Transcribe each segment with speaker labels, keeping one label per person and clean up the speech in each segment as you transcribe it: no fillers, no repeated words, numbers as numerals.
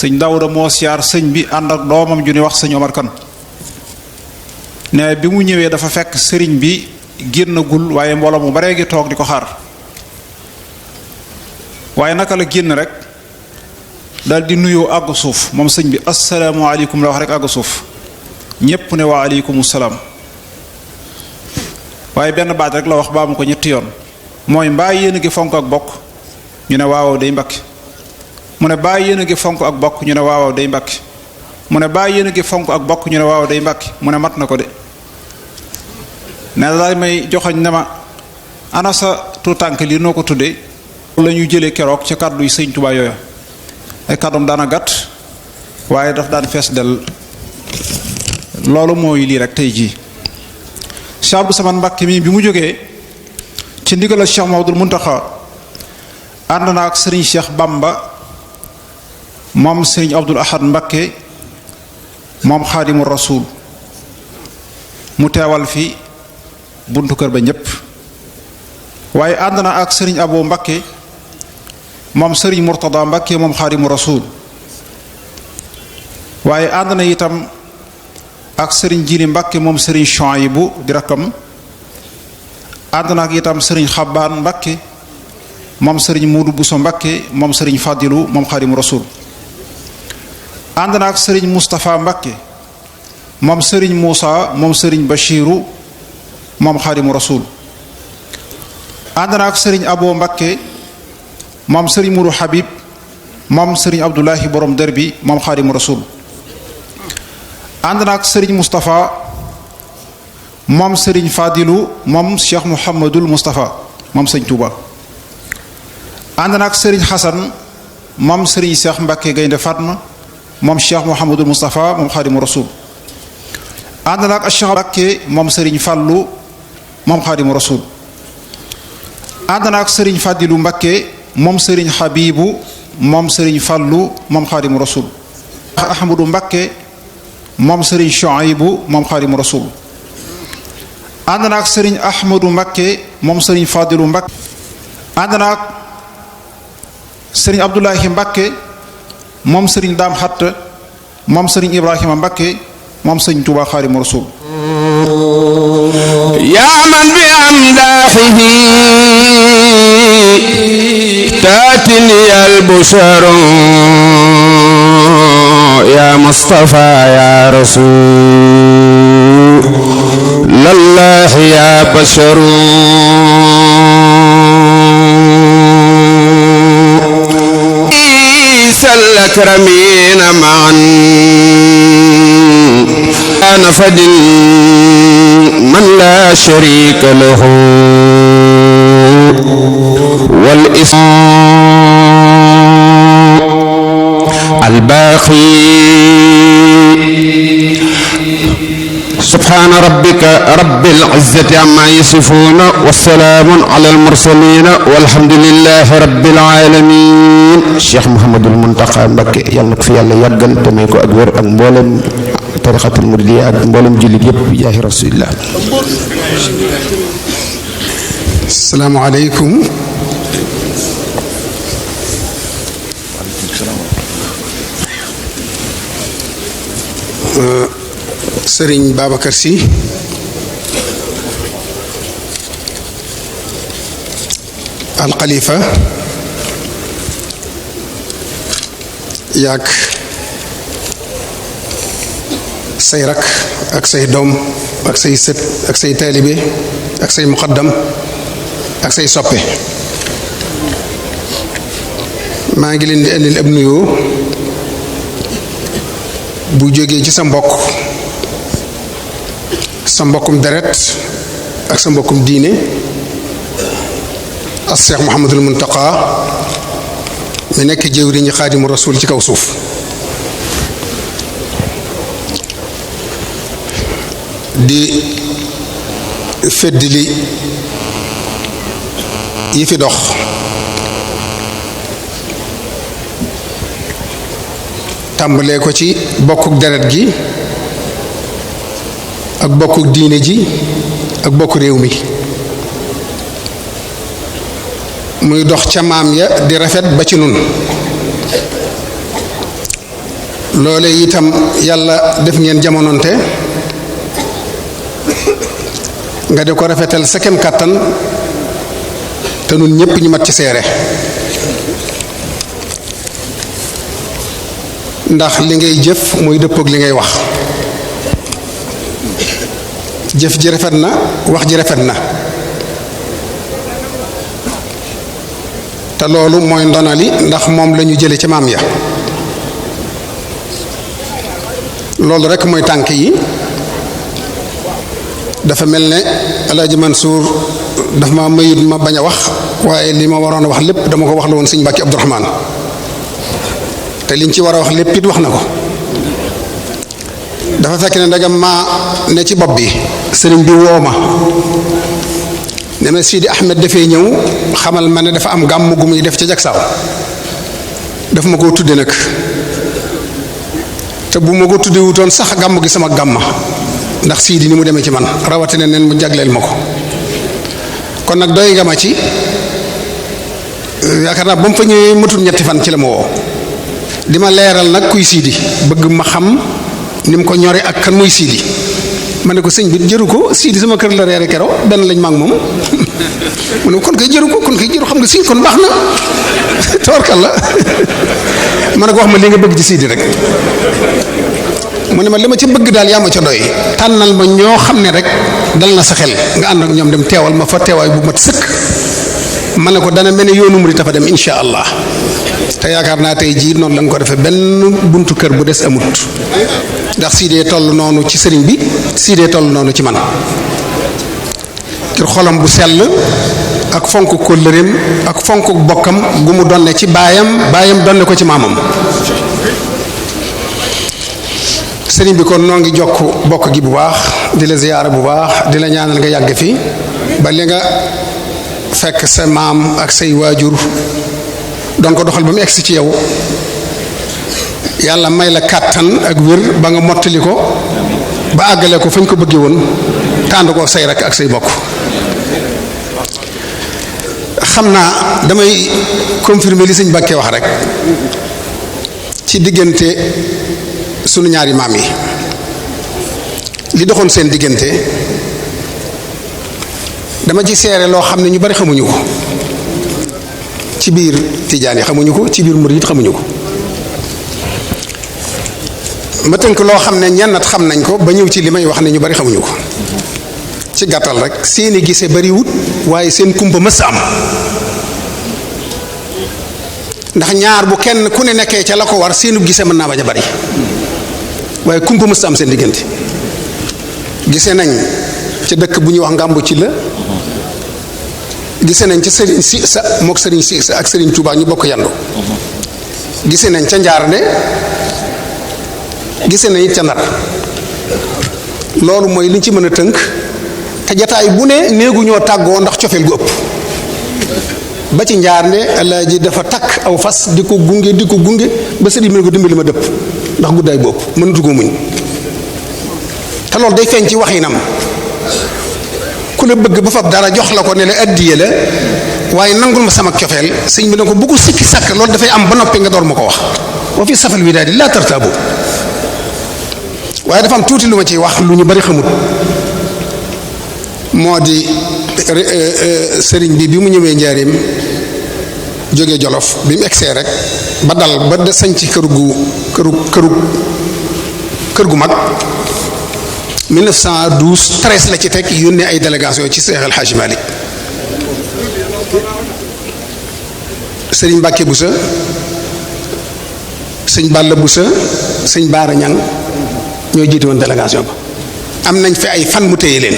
Speaker 1: sëñ Daawuda moo siyaar sëñ bi ànd ak doomam ju ni wax sëñ Omar Kan ne bi mu ñëwee dafa fekk sëriñ bi génnagul waaye mbooloo mu baree gi toog di ko xaar waaye naka la génn rek dal di nuyoo àggu suuf moom sëñ bi asalaamaaleykum la wax rek àggu suuf ñépp ne waa aleykumu salaam waaye benn baat rek la wax baa mu ko ñetti yoon mooy mbaa yéen a ngi fonk ak bokk ñu ne waawaaw day mbakki mu ne baa yéen a ngi fonk ak bokk ñu ne waawaaw day mbakki mu ne baa yéen a ngi fonk ak bokk ñu ne waaw day mbakki mu ne mat na ko de ne daal may joxoñ ne ma ana sa tuutànk lii noo ko tuddee la ñu jëlee keroog ca kàddu yi sëñ Tuubaa yooyu ay kàddum daana gàtt waaye daf daan fees del loolu mooy lii rek tey jii Cheikh Abdou Samad Mbacké mi bi mu jógee ci ndigal Cheikh Mouhamadoul Mountakha ànd na ak sëriñ Cheikh Bamba moom sëriñ Abdoul Ahad Mbacké moom Xaadimu Rasuul mu teewal fi buntu kër ba ñépp waaye ànd na ak sëriñ Abo Mbacké moom sëriñ Murtada Mbacké moom Xaadimu Rasuul waaye ànd na itam ak sëriñ Jili Mbacké moom sëriñ Chouaïbou di rakkam ànd na ak itam sëriñ Xabbaan Mbacké moom sëriñ Muudu Buso Mbacké moom sëriñ Fadilu moom Xaadimu Rasuul ànd na ak sëriñ Moustapha Mbacké moom sëriñ Moussa moom sëriñ Bachiru moom Xaadimu Rasuul ànd na ak sëriñ Abo Mbacké moom sëriñ Mourou Habib moom sëriñ Abdoulahi borom dër bi moom Xaadimu Rasuul ànd na ak sëriñ Moustapha moom sëriñ Fadilu moom Cheikh Mouhamadul Moustapha moom sëñ Touba ànd na ak sëriñ Xasan moom sëriñ Cheikh Mbacké Gaynde Fatma moom Cheikh Mouhamadul Moustapha moom Xaadimu Rasuul ànd na ak Cheikh Mbacké moom sëriñ Fallu moom Xaadimu Rasuul ànd na ak sëriñ Fadilu Mbacké moom sëriñ Habibu moom sëriñ Fallu moom Xaadimu Rasuul Ahmadu Mbacké moom sëriñ Chouaïbou moom Xaadimu Rasuul ànd na ak sëriñ Ahmadu Mbacké moom sëriñ Fadilu Mbacké ànd na ak sëriñ Abdoulahi Mbacké moom sëriñ Daam Xatt moom sëriñ Ibrahima Mbacké moom sëriñ Tuubaa Xaadimu Rasuul
Speaker 2: yaa man bi amdaahihi taatini al-busharu yaa Mustafaa yaa Rasuulallaahi yaa basharu الأكرمين معا نفد من لا شريك له والإسلام الباقي سبحان ربك رب العزة عما يصفون والسلام على المرسلين والحمد لله رب العالمين Cheikh Mouhamadoul Mountakha Mbacké yàlla na ko fi yàlla yàggal te may ko ak wér ak mboolem tarixatul muridiyya ak mboolem jullit yépp bi jaahi rasulillah.
Speaker 3: Assalaamu aleykum. Sëriñ Babacar Sy al Khalifa yaak say rak ak say doom ak say sët ak say taalibe ak say muqaddam ak say soppe maa ngi leen di indil ab nuyoo bu jógee ci sa mbokkum deret ak sa mbokkum diine ak Cheikh Mouhamadoul Mountakha mi nekk jëwriñu Xaadimu Rasuul ci kaw suuf di feddli yi fi dox tàmbalee ko ci bokkuk deret gi ak bokkuk diine ji ak bokk réew mi muy dox ca maam ya di rafet ba ci nun loole itam yàlla def ngeen jamononte nga di ko rafetal sa kem kàttan te nun ñépp ñu mat ci seere ndax li ngay jëf mooy dëppook li ngay wax jëf ji rafet na wax ji rafet na te loolu mooy ndonali ndax moom lañu jële ci maam ya loolu rekk mooy tànk yi dafa mel ne Alaaji Mansuur dafa ma mayut ma bañ a wax waaye li ma waroon a wax lépp dama ko wax la woon sëñ Mbàkke Abdourahmane te liñ ci war a wax lépp it wax na ko dafa fekk ne ndegam maa ne ci bopp bi sëriñ bi woo ma ne ma Sidi Ahmed dafay ñëw xamal ma ne dafa am gàmm gu muy def ca Jaksaaw daf ma koo tudde nag te bu ma ko tudde wutoon sax gàmm gi sama gàmma ndax Sidi ni mu demee ci man rawatina neen mu jagleel ma ko kon nag doy nga ma ci yaakaar naa ba mu fa ñëwee matul ñetti fan ci la ma woo di ma leeral nag kuy Sidi bëgg ma xam ni mu ko ñore ak kan muy Sidi ma ne ko sëñ bi jëru ko Sidi sama kër la reere kero benn lañ maag moom mu ne kon koy jëru ko kon koy jëru xam nga si kon baax na toorkal la ma ne ko wax ma li nga bëgg ci Sidi rek mu ne ma li ma ci bëgg daal yaa ma ca doy tànnal ma ñoo xam ne rek dal na sa xel nga ànd ak ñoom dem teewal ma fa teewaay bu mat sëkk ma ne ko dana mel ne yoonu murid dafa dem insha allah te yaakaar naa tey jii noonu lañ ko defee benn buntu kër bu des amut ndax Sidee toll noonu ci sëriñ bi Sidee toll noonu ci man ngir xolam bu sell ak fonk kóllëreem ak fonk bokkam gu mu donne ci baayam donne ko ci maamam sëriñ bi kon noo ngi jokk bokk gi bu baax di la ziyaara bu baax di la ñaanal nga yàgg fi ba li nga fekk sa maam ak say waajur doon ko doxal ba mu egsi ci yow yàlla may la kàttan ak wér ba nga mottali ko ba àggale ko fañ ko bëggee woon tànd ko say rek ak say bokk xam naa damay confirmer li sëñ Bakke wax rek ci diggante sunu ñaari maam yi li doxoon seen diggante dama ci seere loo xam ne ñu bari xamuñu ko ci biir tijaan yi xamuñu ko ci biir murid xamuñu ko ma tënk loo xam ne ñennat xam nañ ko ba ñëw ci li may wax ne ñu bari xamuñu ko ci gàttal rek seeni gise bariwut waaye seen kumpa mës am ndax ñaar bu kenn ku ne nekkee ca la ko war seenu gise mën naa bañ a bari waaye kumpa mës am seen diggante gise nañ ca dëkk bu ñuy wax ngàmbu ci la gise nañ ca sëriñ si sa mook sëriñ si sa ak sëriñ Tuubaa ñu bokk yandu gise nañ ca Njaarnde gise nañ it ca Ndar loolu mooy liñ ci mën a tënk te jataay bu ne néegu ñoo tàggoo ndax cofeel gu ëpp ba ci Njaarnde Alaaji dafa takk aw fas di ko gunge ba sëriñ bi ne ko dimbali ma dëpp ndax guddaay bu ëpp mënatu ko muñ te loolu day feeñ ci waxinam ku la bëgg ba fab dara jox la ko ne la addiye la waaye nangul ma sama cofeel sëñ bi ne ko bu ko sikki sàkk loolu dafay am ba noppi nga door ma ko wax wa fi safal wi daal di laa tartaabu waaye dafa am tuuti lu ma ciy wax lu ñu bari xamut moo di sëriñ bi mu ñëwee njaareem jóge Jolof bi mu egsee rek ba dal ba sañ ci kër gu mag 1912 13 la ci teg yónnee ay délégation ci Seex al Hajji Malik sëriñ Mbàkke Busa sëñ Balla Busa sëñ Baara Ñang ñoo jiite woon délégation ba am nañ fi ay fan mu téye leen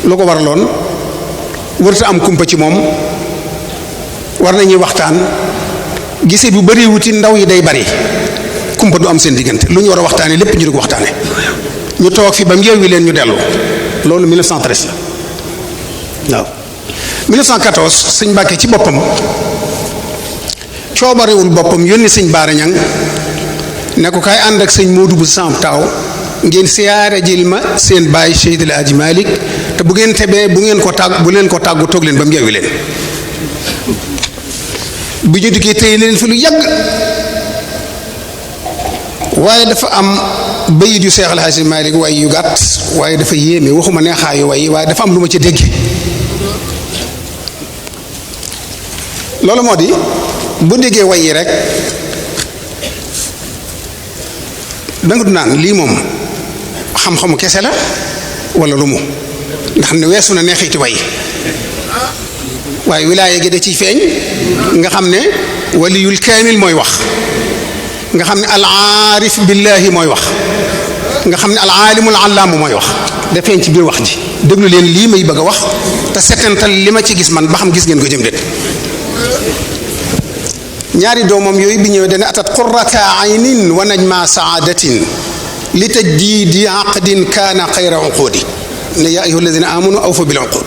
Speaker 3: lu ko waraloon warta am kumpa ci moom war nañuy waxtaan gise bu bari wuti ndaw yi day bari kumpa du am seen diggante lu ñu war a waxtaane lépp ñu di ko waxtaane ñu toog fi ba mu yeewi leen ñu dellu loolu 1913 la waaw 1914 sëñ Mbàkke ci boppam coobarewul boppam yónni sëñ Baara Ñang ne ko kaay ànd ak sëñ Moodu bu sam taaw ngeen siyaare jël ma seen baay Seydi El Hadji Malick te bu ngeen tebee bu leen ko tàggu toog leen ba mu yeewi leen bu ñu dikkee téye leen fi lu yàgg waaye dafa am bayit yu Seex al Haaji Maalik way yu gàtt waaye dafa yéeme waxuma neexaayu way waaye dafa am lu ma ci dégge loolu moo di bu déggee way yi rek danga du naan lii moom xam-xamu kese la wala lu mu ndax ne weesu na neexiti way waaye wilaaya gi da ciy feeñ nga xam ne waliyul kaamil mooy wax nga xam ne al aarif billaahi mooy wax nga xam ne al aalimul allaamu mooy wax da feeñ ci biir wax ji déglu leen lii may bëgg a wax te setantal li ma ci gis man ba xam gis ngeen ko jëm déet ñaari doomam yooyu bi ñëwee dana atat qurrata aynin wa najma saadatin li tajdiidi aqdin kaana xayra uqudi ne yaa ayyuha alladina amanu awfu bil uqud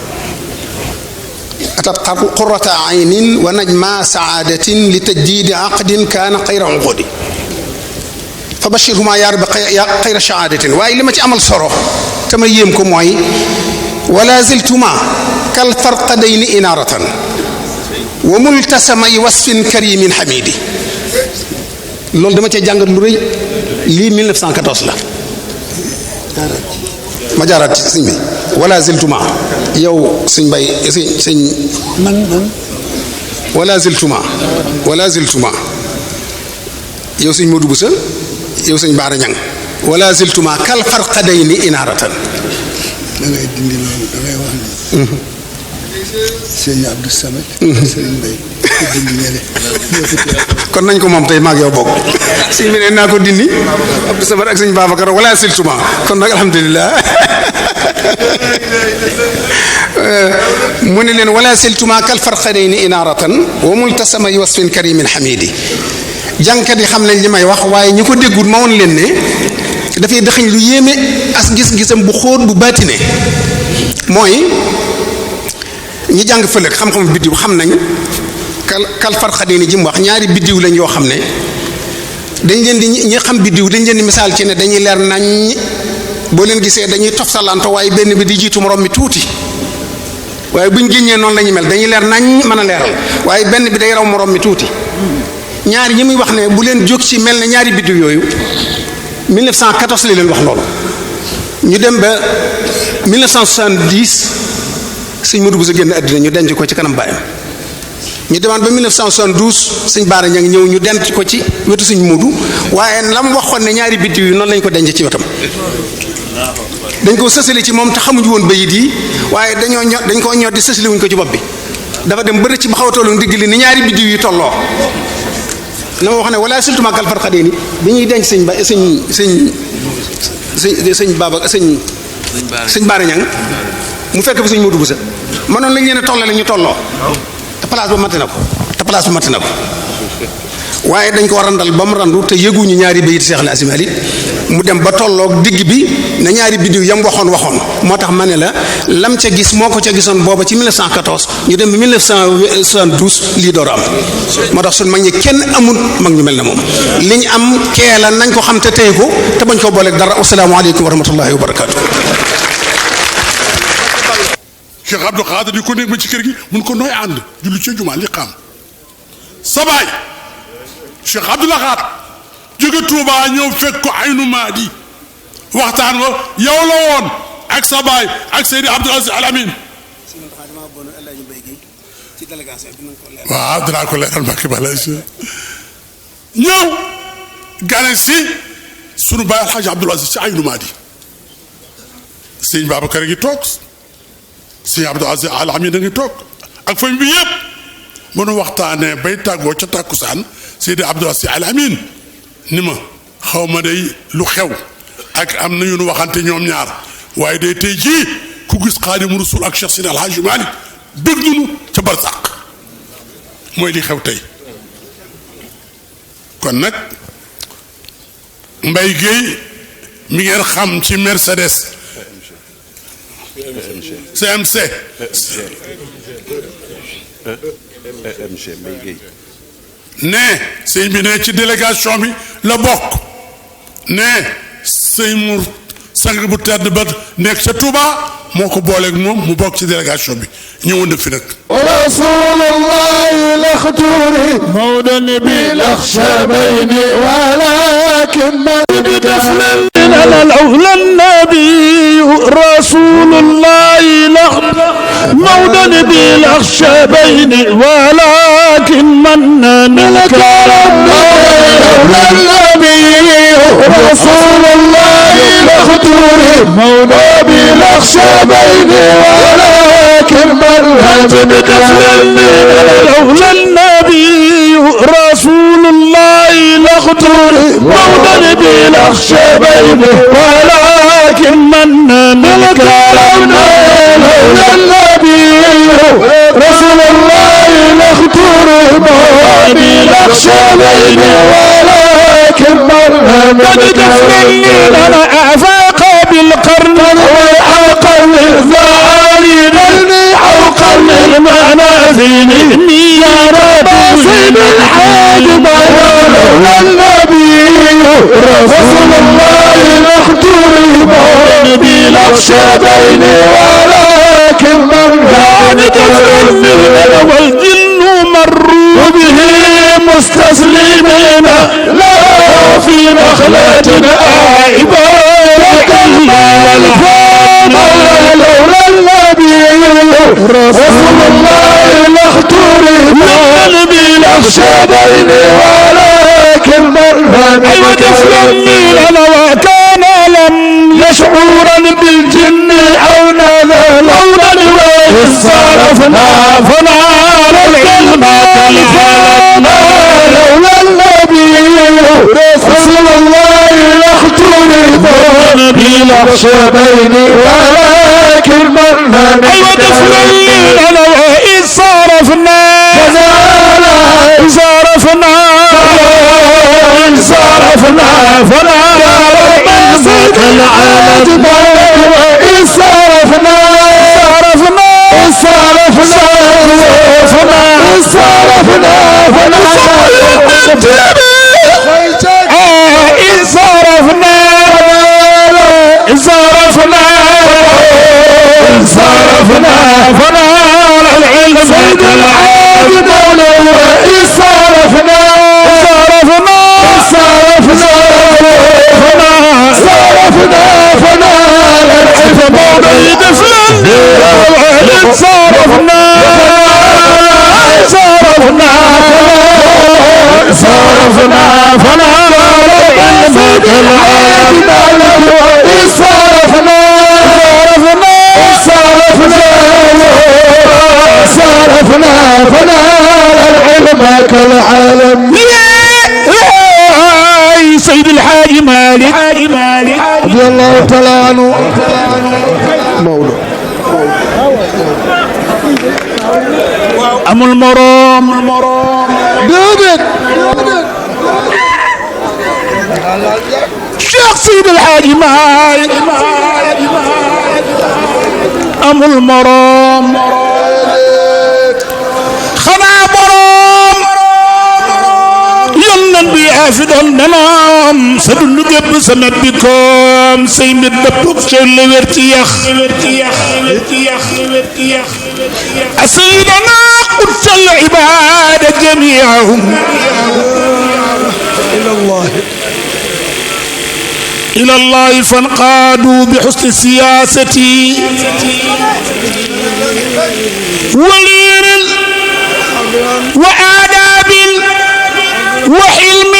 Speaker 3: atat qurrata aynin wa najma saadatin li tajdiidi aqdin kaana xayra uqudi fa bashirhuma yaa rabbi xayra saadatin waaye li ma ci amal soro te ma yéem ko mooy wala ziltuma kal farqadayni inaaratan wa multasamay wasfin karimin xamidi loolu dama cee jàngat lu rëy lii 1914 la ma jaaraat ci sëñ bi wala ziltuma yow sëñ bay sëñ man wala ziltuma yow sëñ Modou Boussa yow sëñ Baara Ñang wala ziltuma kal farqadayni inaaratan
Speaker 4: da ngay dindi loolu da ngay wax ni sëñ Abdou Samad sëñ Mbaye dindi ñele
Speaker 3: kon nañ ko moom tey maag yow bokk sëñ bi ne naa ko dindi Abdou Samad ak sëñ Babacar wala siltuma kon nag alhamdulilah mu ne leen wala siltuma kal farqadayni inaaratan wa multasama wasfin karimin xamidi jàngkat yi xam nañ li may wax waaye ñi ko déggul ma woon leen ne dafay dëxëñ lu yéeme as gis-gisam bu xóot bu baatine mooy ñi jàng fëlëg xam-xam biddiw xam nañ kal farqadayni ji mu wax ñaari biddiw lañ yoo xam ne dañ leen di ñi xam biddiw dañ leen di misaal ci ne dañuy leer nañ boo leen gisee dañuy toftalanto waaye benn bi di jiitu morom mi tuuti waaye buñ génnee noonu la ñuy mel dañuy leer nañ mën a leeral waaye benn bi day raw morom mi tuuti ñaari ñi muy wax ne bu leen jóg ci mel ne ñaari biddiw yooyu 1914 la leen wax loolu ñu dem ba 1970 sëñ Modou Bousso génn àddina ñu denc ko ci kanam baayam ñu demaat ba 1972 sëñ Baara Ñang ñëw ñu denc ko ci wetu sëñ Modou waaye la mu waxoon ne ñaari biddiw yi noonu lañ ko denc ci wetam dañ ko sësali ci moom te xamuñu woon bayit yi waaye dañ koo ñor di sësali wuñ ko ci bopp bi dafa dem bëri ci ba xaw a tollu ndigg li ni ñaari biddiw yi tolloo na ma wax ne wala sultuma kal farqadayni bi ñuy denc sëñ Baara Ñang mu fekk fi sëñ Modou Bousso mënoon lañ leen a tollale ñu tolloo te place ba matti na ko waaye dañ ko randal ba mu randu te yëguñu ñaari bayit Seex al Asimaali mu dem ba tolloog digg bi na ñaari biddiw yam waxoon moo tax ma ne la lam ca gis moo ko ca gisoon booba ci 1914 ñu dem ba 1972 lii door am moo tax suñ mag ñi kenn amul mag ñu mel ne moom li ñu am keela nañ ko xam te téye ko te bañ ko booleeg dara asalaamaaleykum wa rahmatullahi wa barakaatu.
Speaker 5: Cheikh Abdou Khadir di ko nekk ba ci kër gi mun ko nooy ànd julli ci jumaa li xam sa baay Cheikh Abdou Lahad jóge Touba ñëw fekk ko Aynu Maadi waxtaan wa yow la woon ak sa baay ak Seydi Abdou Aziz Al Amin waaw dinaa ko leeral Mbàkke bala ñëw gane si sunu baay Alxaaji Abdou Aziz ci Aynu Maadi sëñ Babacar gi toog sëñ Abdou Aziz Al Amin da ngi toog ak famille bi yëpp mënu waxtaanee bay tàggoo ca tàkkusaan Seydi Abdou Aziz Al Amin ni ma xaw ma day lu xew ak am na ñu nu waxante ñoom ñaar waaye day tey jii ku gis Xaadimu Rasuul ak Cheikh Seydi El Hadji Malick bëgg nañu ca barsàq mooy li xew tey kon nag Mbaye Guèye mi ngeen xam ci Mercedes CMC ne sëñ bi ne ci délégation bi la bokk ne sëñ mu sang bu tedd ba nekk ca Touba moo ko booleeg moom mu bokk ci délégation bi ñëwoon na fi nag
Speaker 6: rasulullahi laxtuuri mawdani bi laxshabayni wala لولا النبي رسول الله مودا بالأخشبين ولكن من الكرم لولا النبي رسول الله مودا بالأخشبين ولكن من لولا النبي رسول الله مودا بالأخشبين ولكن من الكرم لولا النبي رسول الله بالأخشبين ولكن من الكرم لنا أفاق بالقرن والقرن الظالم أو قرن المنازل يا رب سيد الحاج لولا النبي رسول الله بالأخشبين ولكن من والجن مروا به مستسلمين لا في نخلة عبادك والفان لولا النبي رسول الله بالأخشبين ولكن من لنا وكان لم يشعرا بالجن أو نذا لولا صرفنا فنال العلم لولا النبي رسول الله بالأخشبين ولكن من لنا وإذ صرفنا فنال العالم وإذ صرفنا العالم سيد الحاج مالك رضي الله تعالى عنه مولى أم المرام دابت شيخ سيد الحاج مالك أم المرام afidal nanam sa dundu gépp sa nabbi koom say mbir dëpp ca lu wér ci yax asayidana qudsal ibada jamiahum إلى الله فانقادوا بحسن سياستي ولير وآداب وحلم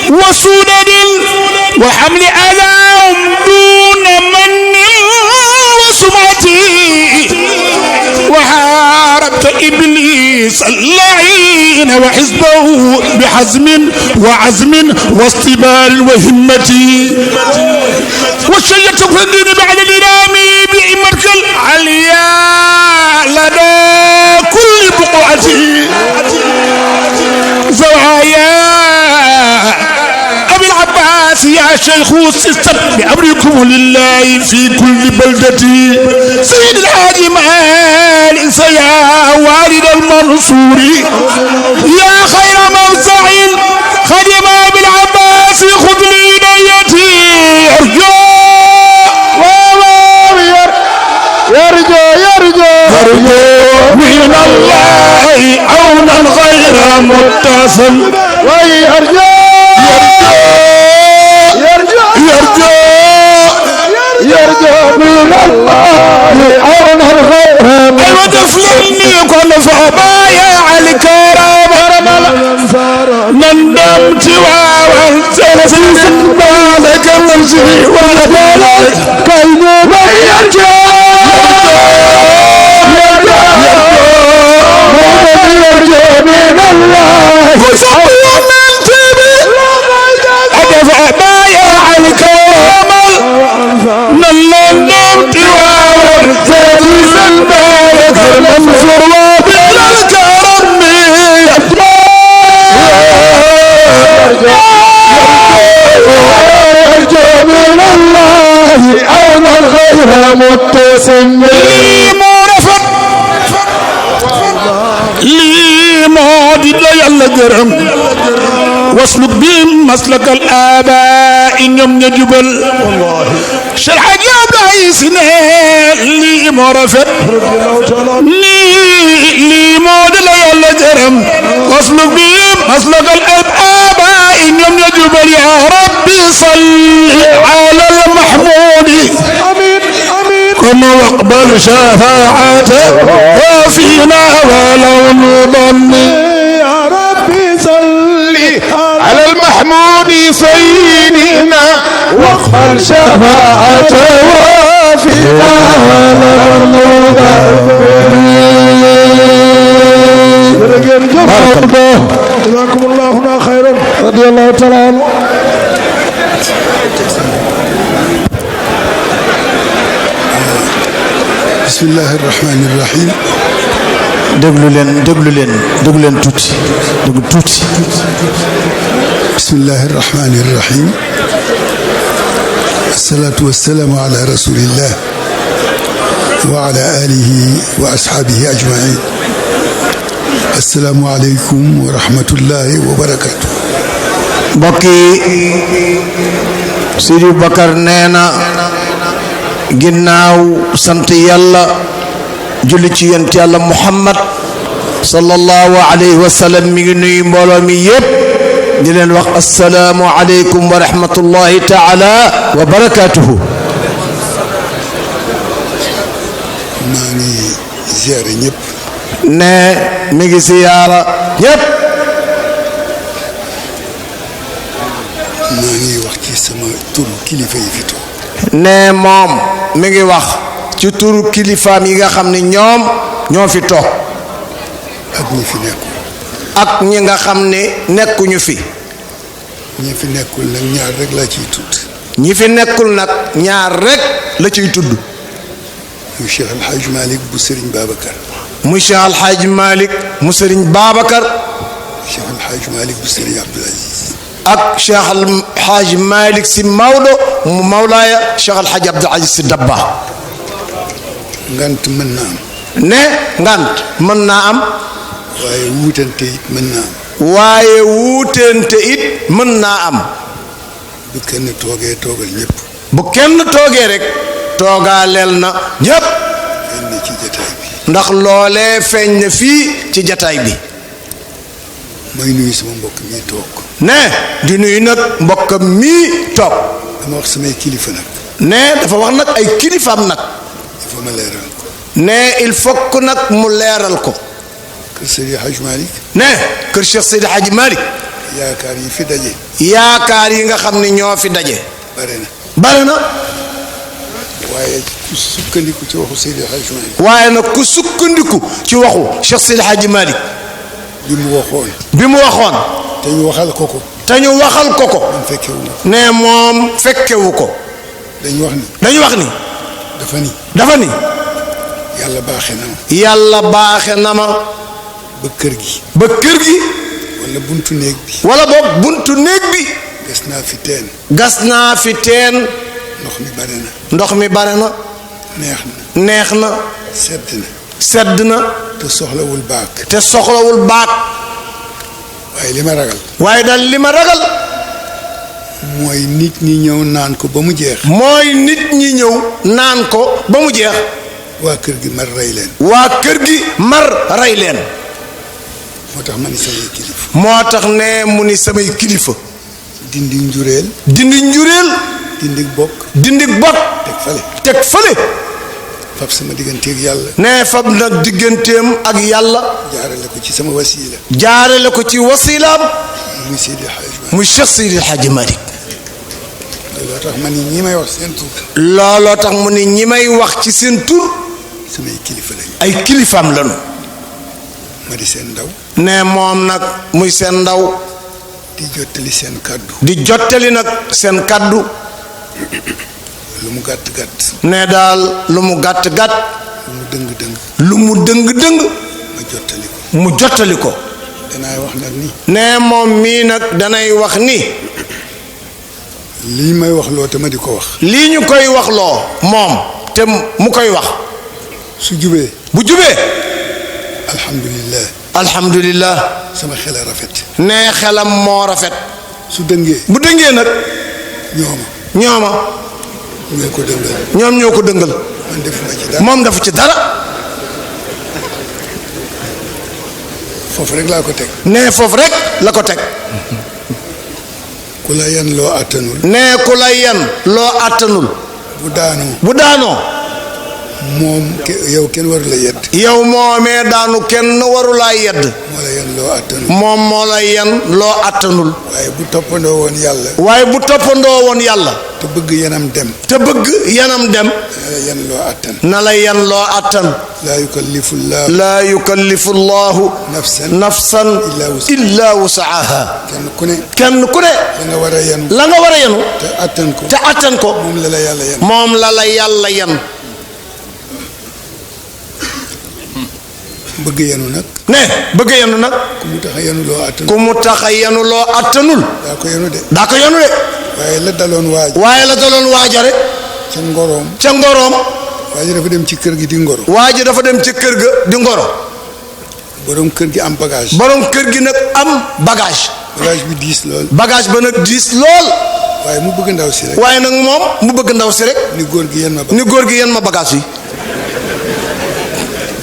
Speaker 6: وسدد وحمل أذاهم دون من وسمعتي وحاربت إبليس اللعين وحزبه بحزم وعزم واصطبال وهمة وشيدت في الدين بعد الإمام بإمرك العليا لدى كل بقعة زوايا أبي العباس يا شيخ السيستم بأمركم لله في كل بلدة سيد الحاج مالك يا والد المنصور يا خير موزع خدم أبي العباس خذ لي نيتي يرجو من الله عونا غير متصل ويرجو يرجو من الله عون الخير أيوة دفلني كل فبايا على الكرام ندمت وانت بالك المرجي والبلد كيف يرجو من الله وصبوا من تبي أدفع بايا على الكرام ندمت وانت بالك المنصور وبالكرم يرجو من الله عون الخير متسم لي مرفق لي مودد يلا جرم واسلك بهم مسلك الآباء إنهم يجبل شرح جاب عيسنا لي مرفق لي مودد يلا جرم واسلك بهم مسلك الآباء إنهم يجبل يا ربي صل على المحمود آمين آمين كما واقبل شفاعته وفينا ولو نضني يا ربي صل على المحمود سيدنا واقبل شفاعته وفينا ولو نضني جزاكم الله خيرا رضي الله تعالى عنه
Speaker 4: بسم الله الرحمن الرحيم
Speaker 6: déglu leen tuuti
Speaker 4: بسم الله الرحمن الرحيم الصلاة والسلام على رسول الله وعلى آله وأصحابه أجمعين السلام عليكم ورحمة الله وبركاته
Speaker 6: mbokki Sidi Bakar nee na ginnaaw sant yàlla julli ci yonent yàlla Muhammad sallallahu alayhi wa sallam mi ngi nuyu mbooloo mi yépp di leen wax assalaamu aleykum wa rahmatullahi taala wa barakatuhu
Speaker 4: maa ngi ziyaare ñëpp
Speaker 6: ne mi ngi ziyaara ñépp
Speaker 4: maa ngi wax ci sama turu kilifa yi fi toog
Speaker 6: ne moom mi ngi wax ci turu kilifaam yi nga xam ne ñoom ñoo fi toog
Speaker 4: ak ñi fi nekkul
Speaker 6: ak ñi nga xam ne nekkuñu fi
Speaker 4: ñi fi nekkul nag ñaar rek laa ciy tudd
Speaker 6: ñi fi nekkul nag ñaar rek la ciy tudd
Speaker 4: muy Cheikh El Hadj Malick bu Serigne Babacar
Speaker 6: muy Cheikh El Hadj Malick mu Serigne Babacar
Speaker 4: Cheikh El Hadj Malick bu Serigne Abdoul Aziz
Speaker 6: ak Cheikh El Hadj Malick si Maodo mu Mawlaaya Cheikh El Hadj Abdoul Aziz si Dabba
Speaker 4: ngant mën naa am
Speaker 6: ne ngant mën naa am
Speaker 4: waaye wuutante it mën naa am
Speaker 6: waaye wuutente it mën naa am
Speaker 4: bu kenn toogee toogal ñëpp
Speaker 6: bu kenn toogee rek toogaaleel na ñépp
Speaker 4: feeñ na ci jataay bi
Speaker 6: ndax loolee feeñ na fii ci jataay bi
Speaker 4: may nuyu sama mbokk mi toog
Speaker 6: ne di nuyu nag mbokkam mii toog
Speaker 4: dama wax samay kilifa nag
Speaker 6: ne dafa wax nag ay kilifaam nag
Speaker 4: il faut ma leeral ko
Speaker 6: ne il faut que nag mu leeral ko
Speaker 4: kër Seydi Hadj Malick
Speaker 6: ne kër Cheikh Seydi Hadji Malick
Speaker 4: yaakaar yi fi daje
Speaker 6: yaakaar yi nga xam ne ñoo fi daje
Speaker 4: bare na
Speaker 6: waaye
Speaker 4: ku sukkandiku ci waxu Seydi Hadj Malick
Speaker 6: waaye nag ku sukkandiku ci waxu Cheikh Seydi Hadji Malick
Speaker 4: bi mu waxoon
Speaker 6: te ñu waxal ko ko
Speaker 4: man fekkewu ma
Speaker 6: ne moom fekkewu ko
Speaker 4: dañu wax ni
Speaker 6: dafa ni
Speaker 4: yàlla baaxe na ma
Speaker 6: yàlla na ma
Speaker 4: ba kër gi wala buntu néeg bi
Speaker 6: wala boog buntu néeg bi
Speaker 4: gas naa fi teen
Speaker 6: ndox mi bare na neex na sedd na
Speaker 4: te soxlawul baak
Speaker 6: waaye daal li ma ragal
Speaker 4: mooy nit ñi ñëw naan ko ba mu jeex waa kër gi
Speaker 6: mar rey leen
Speaker 4: moo tax ma ni samay kilifa
Speaker 6: moo tax ne mu ni samay kilifa
Speaker 4: dindi njureel
Speaker 6: di
Speaker 4: dindig bokk
Speaker 3: dindig bokk
Speaker 4: teg fale
Speaker 3: teg fële
Speaker 4: fab sama digganteeg yàlla
Speaker 3: ne fab nag digganteem ak yàlla
Speaker 4: jaarale ko ci sama wasiila
Speaker 3: jaarale ko ci wasilaam
Speaker 4: muy Seydi Hadj Malick
Speaker 3: muy Cheikh Seydi Hadji Malick
Speaker 4: looloo tax ma ni ñi may wax seen tur
Speaker 3: looloo tax mu ne ñi may wax ci seen tur
Speaker 4: samay kilifa lañu
Speaker 3: ay kilifaam lañu
Speaker 4: ma di seen ndaw
Speaker 3: ne moom nag muy seen ndaw
Speaker 4: di jottali seen kàddu
Speaker 3: di jottali nag seen kàddu
Speaker 4: lu mu gàtt gàtt
Speaker 3: ne daal lu mu gàtt gàtt
Speaker 4: lu mu dëng dëng
Speaker 3: lu mu dëng dëng
Speaker 4: ma jottali ko
Speaker 3: mu jottali ko
Speaker 4: danaay wax nag ni
Speaker 3: ne moom mii nag danay wax ni
Speaker 4: lii may wax loo te ma di ko wax
Speaker 3: lii ñu koy wax loo moom te mu koy wax
Speaker 4: su jubee
Speaker 3: bu jubee
Speaker 4: alhamdulillah
Speaker 3: alhamdulillah
Speaker 4: sama xel a rafet
Speaker 3: ne xelam moo rafet
Speaker 4: su dëngee
Speaker 3: bu dëngee nag
Speaker 4: ñooma
Speaker 3: ñooma
Speaker 4: ñoo ko dëngal
Speaker 3: ñoom ñoo ko dëngal
Speaker 4: man defuma ci dara
Speaker 3: moom dafa ci dara
Speaker 4: foofu rek laa ko teg
Speaker 3: ne foofu rek la ko teg
Speaker 4: ku la yan loo àttanul
Speaker 3: ne ku la yen loo àttanul
Speaker 4: bu daanoo
Speaker 3: moom
Speaker 4: yow kenn waru la yedd
Speaker 3: yow moomee daanu kenn warulaa yedd
Speaker 4: moo la yan loo àttanul
Speaker 3: moom moo la yen loo àttanul
Speaker 4: waaye bu toppandoo woon yàlla
Speaker 3: waaye bu toppandoo woon yàlla
Speaker 4: te bëgg yanam dem
Speaker 3: te bëgg yanam dem
Speaker 4: na la yan loo àttan
Speaker 3: na la yen loo àttan
Speaker 4: laa yukallifullahu
Speaker 3: laa yukallifu llahu
Speaker 4: nafsan
Speaker 3: illa wusaaha
Speaker 4: kenn ku ne
Speaker 3: la
Speaker 4: nga war a yanu
Speaker 3: nga war a yenu
Speaker 4: te àttan ko
Speaker 3: te àttan ko
Speaker 4: moom la la yàlla yan
Speaker 3: moom la la yàlla yen
Speaker 4: bëgg yanu nag
Speaker 3: ne bëgg yenu nag
Speaker 4: ku mu tax a yanu loo àttan
Speaker 3: ku mu tax a yenu loo àttanul
Speaker 4: daa ko yanu de
Speaker 3: daa ko yenu de
Speaker 4: waaye la daloon waaj
Speaker 3: waaye la daloon waaja rek
Speaker 4: ca ngoroom
Speaker 3: ca ngoroom
Speaker 4: waaye dafa dem ci kër gi di ngoro
Speaker 3: waaja dafa dem ci kër ga di ngoro
Speaker 4: borom kër gi am bagage
Speaker 3: borom kër gi nag am bagage
Speaker 4: bi diis lool
Speaker 3: bagage ba nag diis lool
Speaker 4: waaye mu bëgg ndaw si rek
Speaker 3: waaye nag moom mu bëgg ndaw si rek
Speaker 4: ni góor gi yenn ma
Speaker 3: bagage yi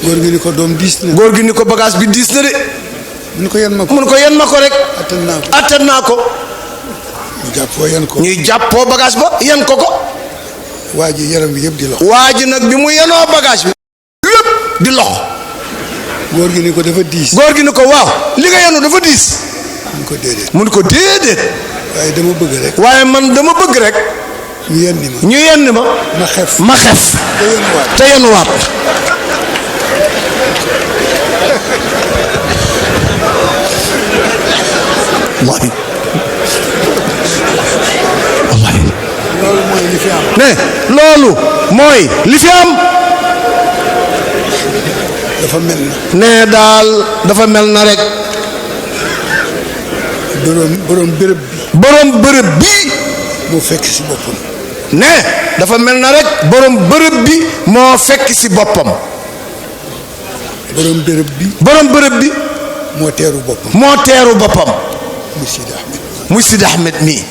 Speaker 4: góor gi ni ko doom diis na
Speaker 3: góor gi ni ko bagage bi diis na de
Speaker 4: mun ko yenn ma ko
Speaker 3: mun ko yenn ma ko rek
Speaker 4: attan naa ko
Speaker 3: ñu
Speaker 4: jàppoo yenn ko
Speaker 3: ñuy jàppoo bagage ba yenn ko
Speaker 4: waa ji yaram bi yëpp di lox
Speaker 3: waa ji nag bi mu yenoo bagage bi yëpp di lox
Speaker 4: góor gi ni ko dafa diis
Speaker 3: góor gi ni ko waaw li nga yenu dafa diis
Speaker 4: mun ko déedéet waaye dama bëgg rek
Speaker 3: waaye man dama bëgg rek ñu yenn ma ma xef te yenuwaat wallahi wallahi
Speaker 4: loolu mooy li fi am
Speaker 3: ne loolu mooy li fi am
Speaker 4: dafa mel na
Speaker 3: ne daal dafa mel na rek
Speaker 4: borom bërëb bi moo fekk ci boppam
Speaker 3: ne dafa mel na rek borom bërëb bi moo fekk ci boppam
Speaker 4: borom bërëb bi moo teeru boppam muy Sidi Ahmed
Speaker 3: mii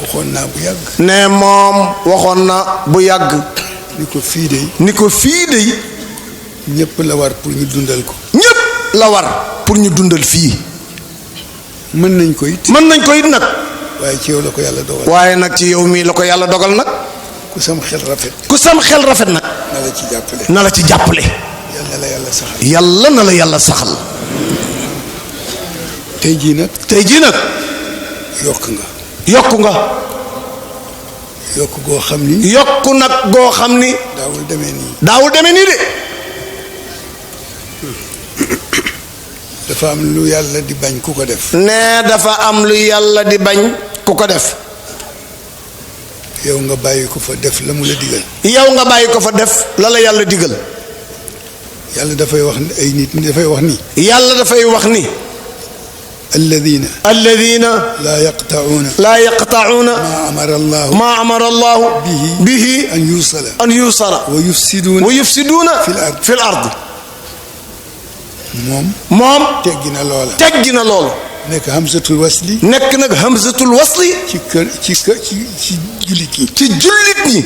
Speaker 4: waxoon naa bu yàgg
Speaker 3: ne moom waxoon na bu yàgg
Speaker 4: ni ko fii de ñépp la war pour ñu dundal fii mën nañ ko it
Speaker 3: nag
Speaker 4: waaye ci yow la ko yàlla dogal
Speaker 3: waaye nag ci yow mii la ko yàlla dogal nag
Speaker 4: ku sam xel rafet
Speaker 3: nag
Speaker 4: na la ci jàppale
Speaker 3: yàlla na la yàlla saxal
Speaker 4: tey jii nag
Speaker 3: yokku nga
Speaker 4: yokku goo xam ni
Speaker 3: daawul demee nii de
Speaker 4: dafa am lu yàlla di bañ ku ko def
Speaker 3: ne dafa am lu yàlla di bañ ku ko def
Speaker 4: yow nga bàyyi ko fa def la mu la digal
Speaker 3: yow nga bàyyi ko fa def la la yàlla digal
Speaker 4: yàlla dafay wax ay nit dafay wax ni
Speaker 3: yàlla dafay wax ni
Speaker 4: alladina laa yaqta'uuna maa amara allahu bihi an yusala wa yufsiduuna fi l ard moom teggi na loolu nekk hamzatul wasli ci jullit ñi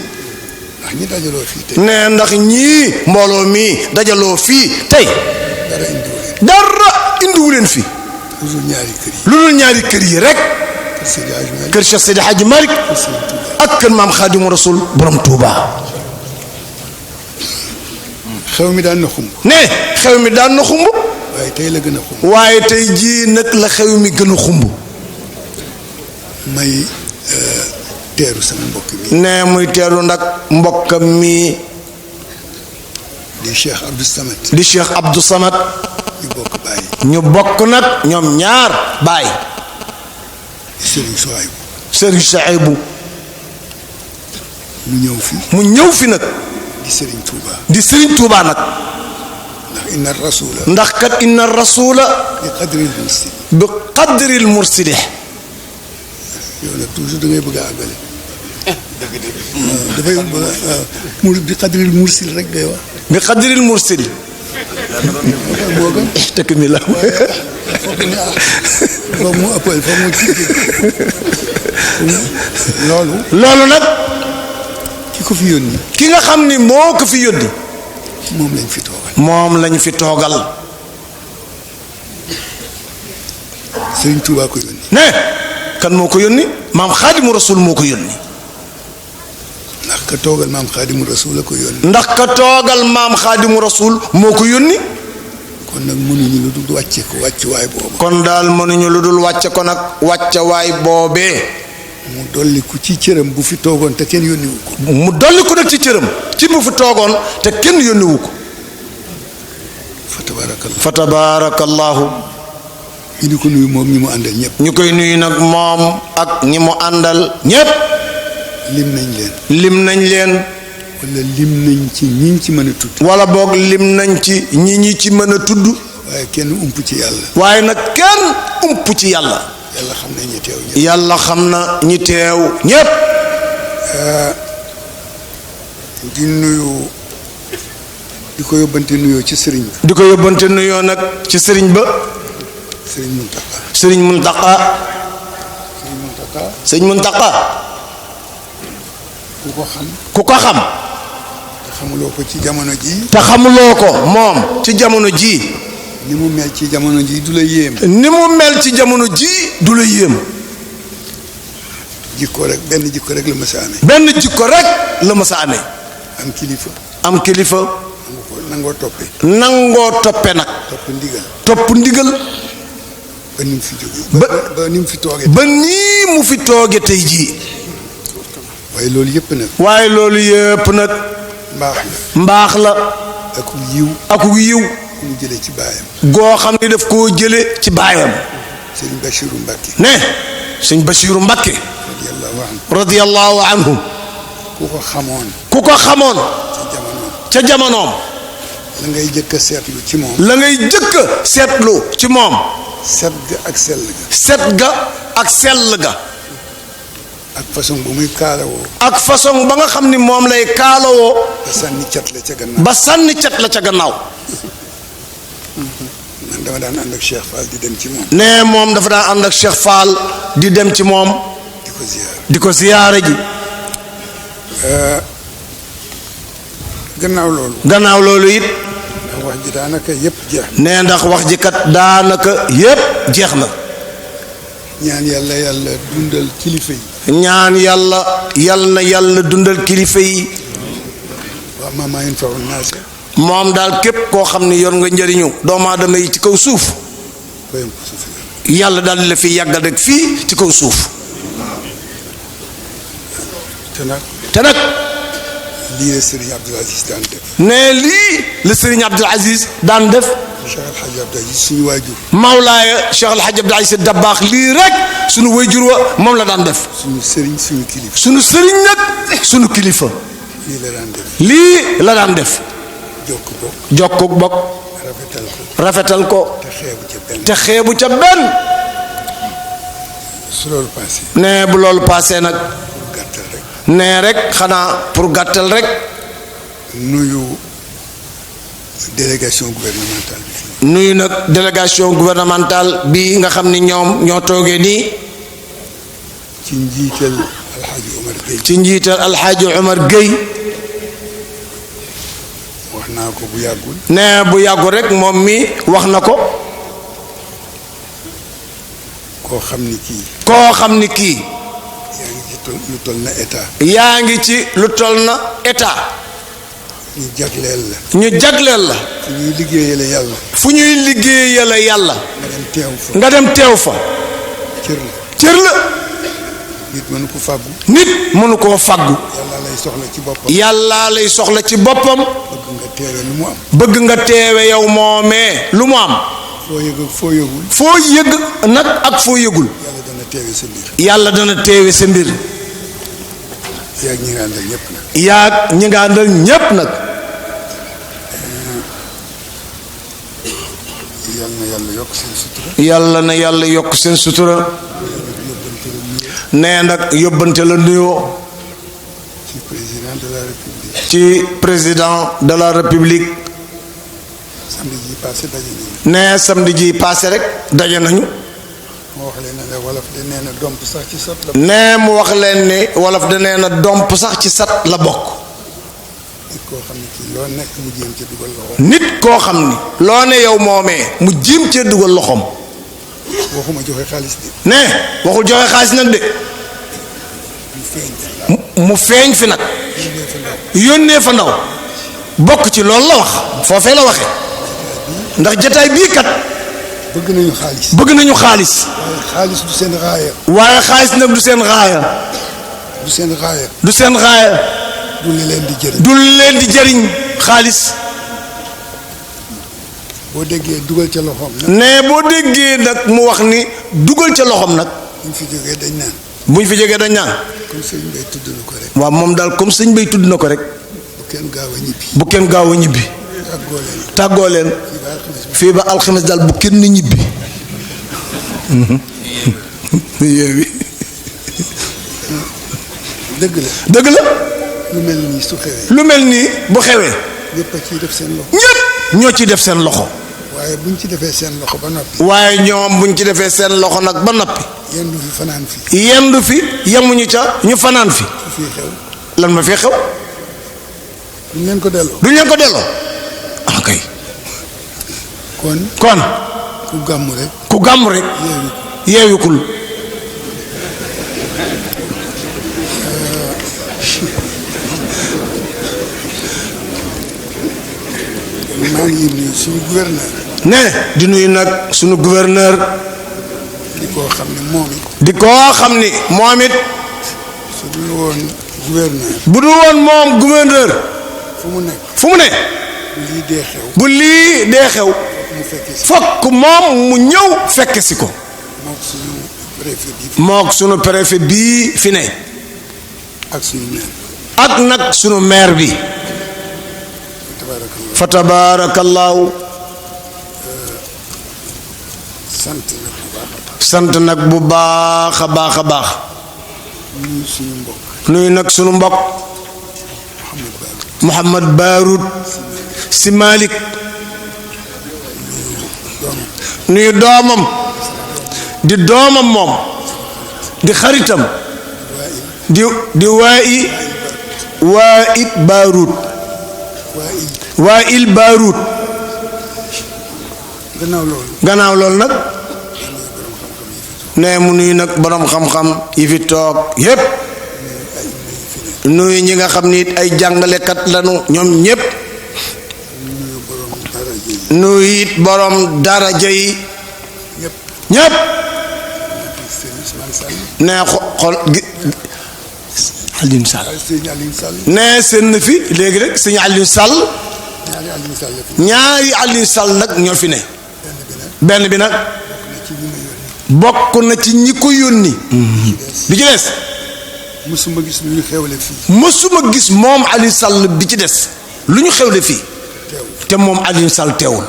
Speaker 4: ndax ñi dajaloo fii tey
Speaker 3: ne ndax ñii mbooloo mii dajaloo fii tey dara indiwu leen fi lu dul ñaari kër yi rek
Speaker 6: kër Cheikh Seydi Hadji Malick ak kër maam Xaadimu Rasul borom Touba.
Speaker 4: xew mi daan na xumb.
Speaker 6: ne xew mi daan na xumb.
Speaker 4: waaye tey la gën a xumb.
Speaker 6: waaye tey jii nag la xew mi gën a xumb.
Speaker 4: may teeru sama mbokk mi.
Speaker 6: ne muy teeru nag mbokkam mi
Speaker 4: di Cheikh Abdou Samad.
Speaker 6: di Cheikh Abdou Samad.
Speaker 4: ñu bokk baay.
Speaker 6: ñu bokk nag ñoom ñaar baay.
Speaker 4: Serigne Souhaïbou.
Speaker 6: Serigne Souhaïbou.
Speaker 4: mu ñëw fi.
Speaker 6: mu ñëw fi nag.
Speaker 4: di Serigne Touba.
Speaker 6: di Serigne Touba nag.
Speaker 4: ndax inna rasula.
Speaker 6: ndax kat inna rasula.
Speaker 4: bi qadril mursili.
Speaker 6: bi qadril mursili.
Speaker 4: yow nag toujours da ngay bëgg a àggale. dafay mu bi qadril mursil rek ngay wax.
Speaker 6: bi qadril mursil.
Speaker 4: moo gën.
Speaker 6: tekk mi la.
Speaker 4: foog mu ëppal foog mu loolu.
Speaker 6: loolu nag.
Speaker 4: ki ko fi yónni.
Speaker 6: ki nga xam ni moo ko fi yónni.
Speaker 4: moom lañ fi toogal.
Speaker 6: moom lañ fi toogal.
Speaker 4: Serigne Touba ko yónni.
Speaker 6: ne kan moo ko yónni maam Xaadimu Rasul moo ko yónni.
Speaker 4: ndax ka toogal maam Xaadimu Rasul la ko yónni.
Speaker 6: ndax ka toogal maam Xaadimu Rasul moo ko yónni.
Speaker 4: kon nag mënuñu lu dul wàcce ko wàccuwaay boobu.
Speaker 6: kon daal mënuñu lu dul wàcce ko nag wàccawaay boobee.
Speaker 4: mu dolliku ci cëram bu fi toogoon te kenn yónniwu ko.
Speaker 6: mu dolliku nag ci cëram ci bu fi toogoon te kenn yónniwu ko.
Speaker 4: fa tabaarakallah.
Speaker 6: fa tabaarakallahu.
Speaker 4: ñu di ko nuyu moom ñi mu àndal ñëpp.
Speaker 6: ñu koy nuyu nag moom ak ñi mu àndal ñépp.
Speaker 4: lim nañ leen.
Speaker 6: lim nañ leen.
Speaker 4: wala lim nañ ci ñi ci mën a tudd.
Speaker 6: wala boog lim nañ ci ñi ci mën a tudd.
Speaker 4: waaye kenn ump ci yàlla.
Speaker 6: waaye nag kenn ump ci yàlla.
Speaker 4: yàlla xam na ñi teew ñëpp.
Speaker 6: yàlla xam na ñi teew ñépp.
Speaker 4: di nuyu di ko yóbbante nuyoo ci sëriñ ba.
Speaker 6: di ko yóbbante nuyoo nag ci sëriñ ba.
Speaker 4: sëriñ Muntaqa.
Speaker 6: sëriñ Muntaqa.
Speaker 4: sëriñ Muntaqa.
Speaker 6: sëriñ Muntaqa.
Speaker 4: ku ko xam.
Speaker 6: ku ko xam.
Speaker 4: te xamuloo ko ci jamono ji.
Speaker 6: te xamuloo ko moom ci jamono ji.
Speaker 4: ni mu mel ci jamono ji du la yéem.
Speaker 6: ni mu mel ci jamono ji du la yéem.
Speaker 4: jikko rek benn jikko rek la ma sa amee.
Speaker 6: benn jikko rek la ma sa amee.
Speaker 4: am kilifa.
Speaker 6: am kilifa.
Speaker 4: nangoo toppe.
Speaker 6: nangoo toppe nag.
Speaker 4: topp ndigal.
Speaker 6: topp ndigal.
Speaker 4: ba ni mu fi jógee. ba ni mu fi toogee.
Speaker 6: ba nii mu fi tooge tey jii.
Speaker 4: waaye loolu yëpp nag.
Speaker 6: waaye loolu yëpp nag.
Speaker 4: mbaax la.
Speaker 6: mbaax la.
Speaker 4: ak yiw.
Speaker 6: ak yiw.
Speaker 4: ku mu jëlee ci baayam.
Speaker 6: goo xam ni daf koo jële ci baayam.
Speaker 4: Serigne Bachirou Mbacké.
Speaker 6: ne sëñ Bachirou Mbacké.
Speaker 4: radiyallahu anhu.
Speaker 6: radiyallahu anhu.
Speaker 4: ku ko xamoon.
Speaker 6: ku ko xamoon.
Speaker 4: ci jamonoom.
Speaker 6: ca jamonoom.
Speaker 4: la ngay jëkk a seetlu ci moom.
Speaker 6: la ngay jëkk a seetlu ci moom.
Speaker 4: set ga ak sell ga.
Speaker 6: set ga ak sell ga.
Speaker 4: ak façon bu muy kaalawoo.
Speaker 6: ak façon ba nga xam ni moom lay kaalawoo.
Speaker 4: ba sànni cat la ca gannaaw.
Speaker 6: ba sànni cat la ca gannaaw.
Speaker 4: man dama daan ànd ak Cheikh Fall di dem ci moom.
Speaker 6: nee moom dafa daan ànd ak Cheikh Fall di dem ci moom.
Speaker 4: di ko ziyaar.
Speaker 6: di ko ziyaare ji.
Speaker 4: gannaaw loolu.
Speaker 6: gannaaw loolu it.
Speaker 4: ndax wax ji daanaka yëpp jeex na.
Speaker 6: nee ndax wax ji kat daanaka yépp jeex na.
Speaker 4: ñaan yàlla yàlla dundal kilifa yi.
Speaker 6: ñaan yàlla yal na yàlla dundal kilifa yi.
Speaker 4: waaw maa ngi faral naase.
Speaker 6: moom daal képp koo xam ne yor nga njëriñu doomu aadama yi ci kaw suuf.
Speaker 4: koyam ko suuf.
Speaker 6: yàlla daal di la fi yàggal rek fii ci kaw suuf.
Speaker 4: te nag.
Speaker 6: te nag.
Speaker 4: lii la Serigne Abdoul Aziz daan def.
Speaker 6: ne lii la Serigne Abdoul Aziz daan def.
Speaker 4: Cheikh El Hadj Abdoul Aziz suñu waajur.
Speaker 6: Mawlaaya Cheikh El Hadj Abdoul Aziz Dabakh lii rek suñu waajur wa moom la daan def.
Speaker 4: suñu sëriñ suñu kilifa.
Speaker 6: suñu sëriñ nag suñu kilifa.
Speaker 4: lii la daan def.
Speaker 6: lii la daan def.
Speaker 4: jokk bokk.
Speaker 6: jokk bokk.
Speaker 4: rafetal ko.
Speaker 6: rafetal ko.
Speaker 4: te xeebu ca benn.
Speaker 6: te xeebu ca benn.
Speaker 4: su loolu passé.
Speaker 6: ne bu loolu paasee nag.
Speaker 4: pour gàttal rek.
Speaker 6: ne rek xanaa pour gàttal rek.
Speaker 4: nuyu délégation gouvernementale bi.
Speaker 6: nuyu nag délégation gouvernementale bi nga xam ni ñoom ñoo toogee nii.
Speaker 4: ci njiital Alxaaji Omar Gueye.
Speaker 6: ci njiital Alxaaji Omar Gueye.
Speaker 4: wax naa ko bu yàggul.
Speaker 6: ne bu yàggul rek moom mi wax na ko.
Speaker 4: ku koo xam ni kii.
Speaker 6: koo xam ni kii.
Speaker 4: lu toll na état.
Speaker 6: yaa ngi ci lu toll na état.
Speaker 4: ñu jagleel la.
Speaker 6: ñu jagleel la.
Speaker 4: fu ñuy liggéeyale yàlla.
Speaker 6: fu ñuy liggéeyale yàlla.
Speaker 4: nga dem teew fa.
Speaker 6: nga dem teew fa.
Speaker 4: cër la.
Speaker 6: cër la.
Speaker 4: nit mënu ko fàggu.
Speaker 6: nit mënu koo fàggu.
Speaker 4: yàlla lay soxla ci boppam.
Speaker 6: yàlla lay soxla ci boppam.
Speaker 4: bëgg nga teewe lu mu am.
Speaker 6: bëgg nga teewe yow moomee lu mu am.
Speaker 4: foo yëg ak foo yëgul.
Speaker 6: foo yëg nag ak foo yëgul.
Speaker 4: yàlla dana teewe sa mbir.
Speaker 6: yàlla dana teewe sa mbir.
Speaker 4: yaag ñi nga àndal ñëpp nag.
Speaker 6: yaag ñi nga àndal ñépp nag.
Speaker 4: yàlla na yàlla yokk seen sutura.
Speaker 6: yàlla na yàlla yokk seen sutura. nee nag yóbbante la nuyoo.
Speaker 4: ci président de la république.
Speaker 6: ci président de la république.
Speaker 4: samedi ji passé daje nañu.
Speaker 6: nee samedi ji passé rek daje nañu.
Speaker 4: moo wax leen ne wolof de nee na domp sax ci sat la.
Speaker 6: nee mu wax leen ni wolof de nee na domp sax ci sat la bokk.
Speaker 4: nit koo xam ne kii loo nekk mu jéem ca dugal loxoom.
Speaker 6: nit koo xam ni loo ne yow moomee mu jéem cee dugal loxoom.
Speaker 4: waxuma joxe xaalis de.
Speaker 6: nee waxul joxe xaalis nag de.
Speaker 4: mu feeñ.
Speaker 6: mu feeñ fi nag. yónnee fa ndaw. bokk ci loolu la wax. foofee la waxe ndax jataay bii kat.
Speaker 4: bëgg nañu xaalis.
Speaker 6: bëgg nañu xaalis.
Speaker 4: waaye xaalis du seen raaya.
Speaker 6: waaye xaalis nag du seen raaya.
Speaker 4: du seen raaya.
Speaker 6: du seen raaya.
Speaker 4: du li leen di jëriñ.
Speaker 6: du leen di jëriñ xaalis.
Speaker 4: boo déggee dugal ca loxoom nag.
Speaker 6: ne boo déggee nag mu wax ni dugal ca loxoom nag.
Speaker 4: buñ fi jógee dañ naan.
Speaker 6: buñ fi jógee dañ naan.
Speaker 4: comme sëñ Bay tudd na ko rek.
Speaker 6: waaw moom daal comme sëñ Bay tudd na ko rek.
Speaker 4: bu kenn gaaw a ñibbi.
Speaker 6: bu kenn gaaw a ñibbi.
Speaker 4: tàggoo leen.
Speaker 6: tàggoo leen.
Speaker 4: fii ba alxames bi.
Speaker 6: fii ba alxames daal bu kenn ñibbi. yeewi.
Speaker 4: dëgg la.
Speaker 6: dëgg la.
Speaker 4: lu mel nii su xewee.
Speaker 6: lu mel nii bu xewee.
Speaker 4: ñëpp a ciy def seen loxo.
Speaker 6: ñépp ñoo ci def seen loxo.
Speaker 4: waaye buñ ci defee seen loxo ba noppi.
Speaker 6: waaye ñoom buñ ci defee seen loxo nag ba noppi.
Speaker 4: yendu fi fanaan fi.
Speaker 6: yendu fi yemuñu ca ñu fanaan fi.
Speaker 4: su fii xew.
Speaker 6: lan ma fi xew.
Speaker 4: duñ leen ko delloo.
Speaker 6: duñ leen ko delloo. ah kay.
Speaker 4: kon
Speaker 6: kon
Speaker 4: ku gàmm rek.
Speaker 6: ku gàmm rek.
Speaker 4: yeewi ko.
Speaker 6: yeewikul.
Speaker 4: maa ngi nuyu suñu gouverneur.
Speaker 6: ne di nuyu nag sunu gouverneur.
Speaker 4: di koo xam ne moom it.
Speaker 6: di koo xam ni moom it.
Speaker 4: su dul woon gouverneur.
Speaker 6: bu dul woon moom gouverneur.
Speaker 4: fu mu nekk.
Speaker 6: fu mu ne.
Speaker 4: bu lii dee xew.
Speaker 6: bu lii dee xew.
Speaker 4: mu fekkee si.
Speaker 6: fokk moom mu ñëw fekke si ko.
Speaker 4: mook suñu préfet bi.
Speaker 6: mook sunu préfet bii fi ne.
Speaker 4: ak suñu maire.
Speaker 6: ak nag sunu maire bi.
Speaker 4: tabarakallah.
Speaker 6: fa tabaarakallaahu.
Speaker 4: sant nag bu baax a baax.
Speaker 6: sant nag bu baax a baax a baax.
Speaker 4: nuyu suñu mbokk.
Speaker 6: nuyu nag sunu mbokk. Mouhamad Baroud si Malick. nuyu doomam. di doomam moom. di xaritam. di waa it Baroud. waa il Baroud. gannaaw loolu nag. ne mu nuyu nag borom xam-xam yi fi toog yépp. nuyu ñi nga xam ni ay jàngalekat lañu ñoom ñépp. nuyu it borom daraja yi ñépp. ne xol gi Alioune Sall. ne seen na fi léegi rek sëñ Alioune Sall. ñaari Alioune Sall nag ñoo fi ne. benn bi nag bokk na ci ñi ko yónni. bi ci des.
Speaker 4: mësuma gis lu ñu xewle fii.
Speaker 6: mësuma gis moom Alioune Sall bi ci des lu ñu xewle fii. te moom Alioune Sall teewul.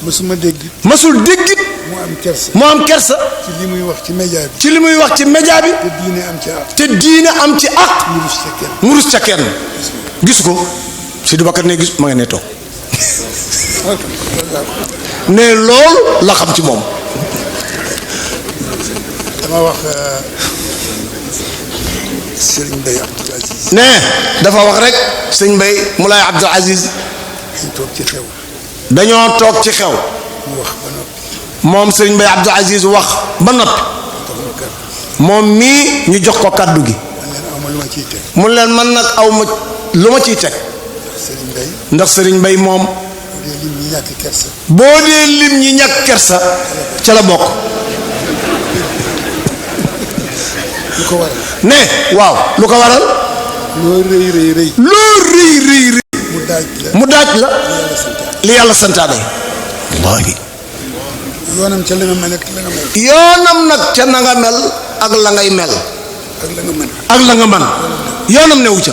Speaker 4: mësuma dégg.
Speaker 6: mësul déggit.
Speaker 4: mu am kersa.
Speaker 6: mu am kersa.
Speaker 4: ci li muy wax ci média bi.
Speaker 6: ci li muy wax ci média bi.
Speaker 4: te diine am ci àq.
Speaker 6: te diine am ci àq.
Speaker 4: mu rus ca kenn.
Speaker 6: mu rus ca kenn. gisu ko Sidou Bakar ne gis ma nga ne toog. ne loolu la xam ci moom.
Speaker 4: dama wax Serigne Mbaye Abdoul Aziz.
Speaker 6: ne dafa wax rek sëñ Mbaye Moulay Abdoul Aziz.
Speaker 4: dañ toog ci xew.
Speaker 6: dañoo toog ci xew.
Speaker 4: mu wax ba noppi.
Speaker 7: moom sëriñ Bay Abdou Aziz wax ba noppi moom mii ñu jox ko kaddu gi mun leen man nag aw ma lu ma ciy teg ndax sëriñ Bay moom boo dee lim ñi ñàkk kersa ca la bokk ne waaw lu ko waral
Speaker 4: loo rëy rëy
Speaker 7: mu daaj la li yàlla santaane wallaahi
Speaker 4: yoonam ca la nga mel ak la nga mel
Speaker 7: yoonam nag ca na nga mel ak la ngay mel ak la nga mën yoonam newu ca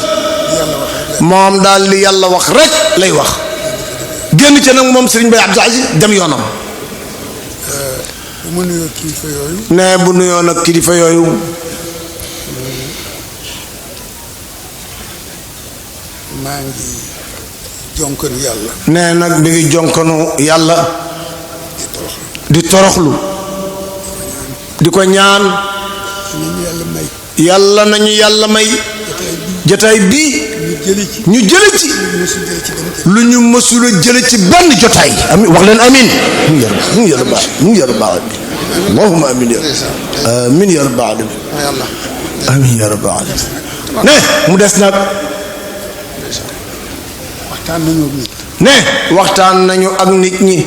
Speaker 7: moom daal li yàlla wax rek lay wax génn ca nag moom Serigne Bay Abdou Aziz dem yoonam
Speaker 4: bu ma nuyoo kilifa yooyu
Speaker 7: ne bu nuyoo nag kilifa yooyu
Speaker 4: maa ngi jonkanu yàlla
Speaker 7: ne nag mi ngi jonkanu yàlla di toroxlu di ko ñaan yàlla nañu yàlla may jotaay bii ñu jële ci lu ñu mësula jële ci benn jotaay amin wax leen amin mu ngi yàlla baax mu ngi yàlla baax allahumma amin amin ya rabbal alamin amin ya rabbal alamin ne mu des nag ne waxtaan nañu ak nit ñi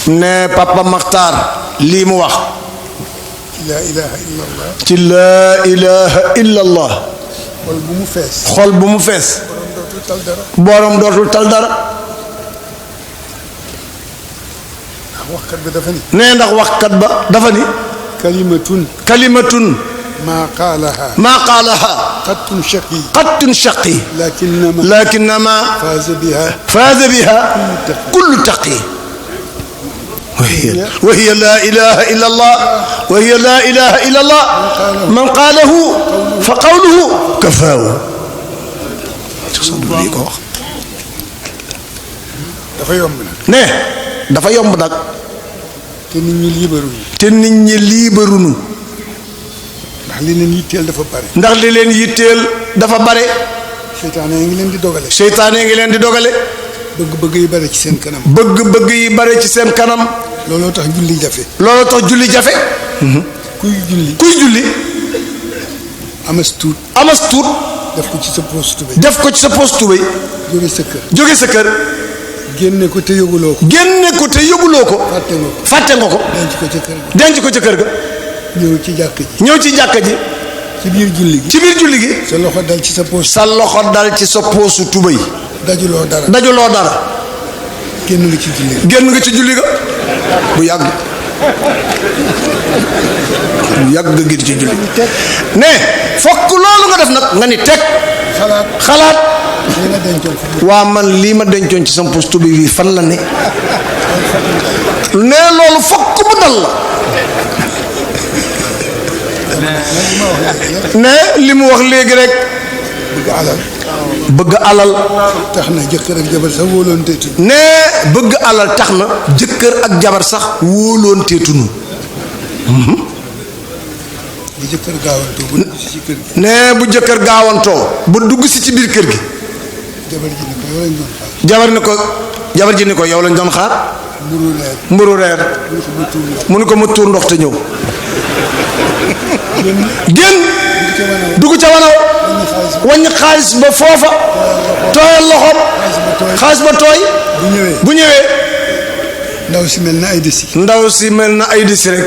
Speaker 7: ne Papa Makhtar lii mu wax ci laa ilaha illa allah xol bu mu fees borom dootul tal dara ne ndax waxkat ba dafa ni kalimatun
Speaker 4: ما
Speaker 7: قالها قط شقي لكنما فاز بها كل تقي وهي لا إله إلا الله وهي لا إله إلا الله من قاله فقوله كفاه ne dafa yomb nag te nit ñi liibarunu
Speaker 4: ndax li leen yitteel dafa bare.
Speaker 7: ndax li leen yitteel dafa bare.
Speaker 4: seytaane ngi leen di dogale.
Speaker 7: seytaane ngi leen di dogale.
Speaker 4: bëgg-bëgg yi bare ci seen kanam.
Speaker 7: bëgg-bëgg yi bare ci seen kanam.
Speaker 4: looloo tax julli jafe.
Speaker 7: looloo tax julli jafe. kuy julli.
Speaker 3: amas tuut
Speaker 4: def ko ci sa poos tubéy.
Speaker 7: def ko ci sa poos tubéy.
Speaker 4: jóge sa kër.
Speaker 3: génne ko te yóbbuloo ko.
Speaker 7: génne ko te yóbbuloo ko. fàtte nga ko. denc ko ca kër ga.
Speaker 3: ñëw ci jàkka ji.
Speaker 7: ñëw ci jàkka ji.
Speaker 3: ci biir julli gi.
Speaker 7: ci biir julli gi.
Speaker 3: sa loxo dal ci sa poos.
Speaker 7: sa loxo dal ci sa poosu tubéy.
Speaker 3: dajuloo dara.
Speaker 7: génn nga ci julli ga. génn nga ci julli ga bu yàgg. bu yàgg nga génn ci julli ne fokk loolu nga def nag nga ni teg. xalaat. waa man lii ma dencoon ci sama poos tubéy bi fan la ne. ne loolu fokk mu dal la. ne li mu wax léegi rek. bëgg alal.
Speaker 3: tax na jëkkër ak jabar sax wóoloonteetuñu.
Speaker 7: ne bëgg alal tax na jëkkër ak jabar sax wóoloonteetuñu.
Speaker 3: bu jëkkër gaawantoo ba dugg si ci kër gi.
Speaker 7: ne bu jëkkër gaawantoo ba dugg si ci biir kër gi. jabar ji ni ko yow lañ doon xaar. mburu reer. mu ni ko mu tuur ndox te ñëw. génn dugg ca wanaw wàññi xaalis ba foofa tooyal loxoom xaalis ba tooy bu ñëwee
Speaker 3: ndaw si mel na ay desi rek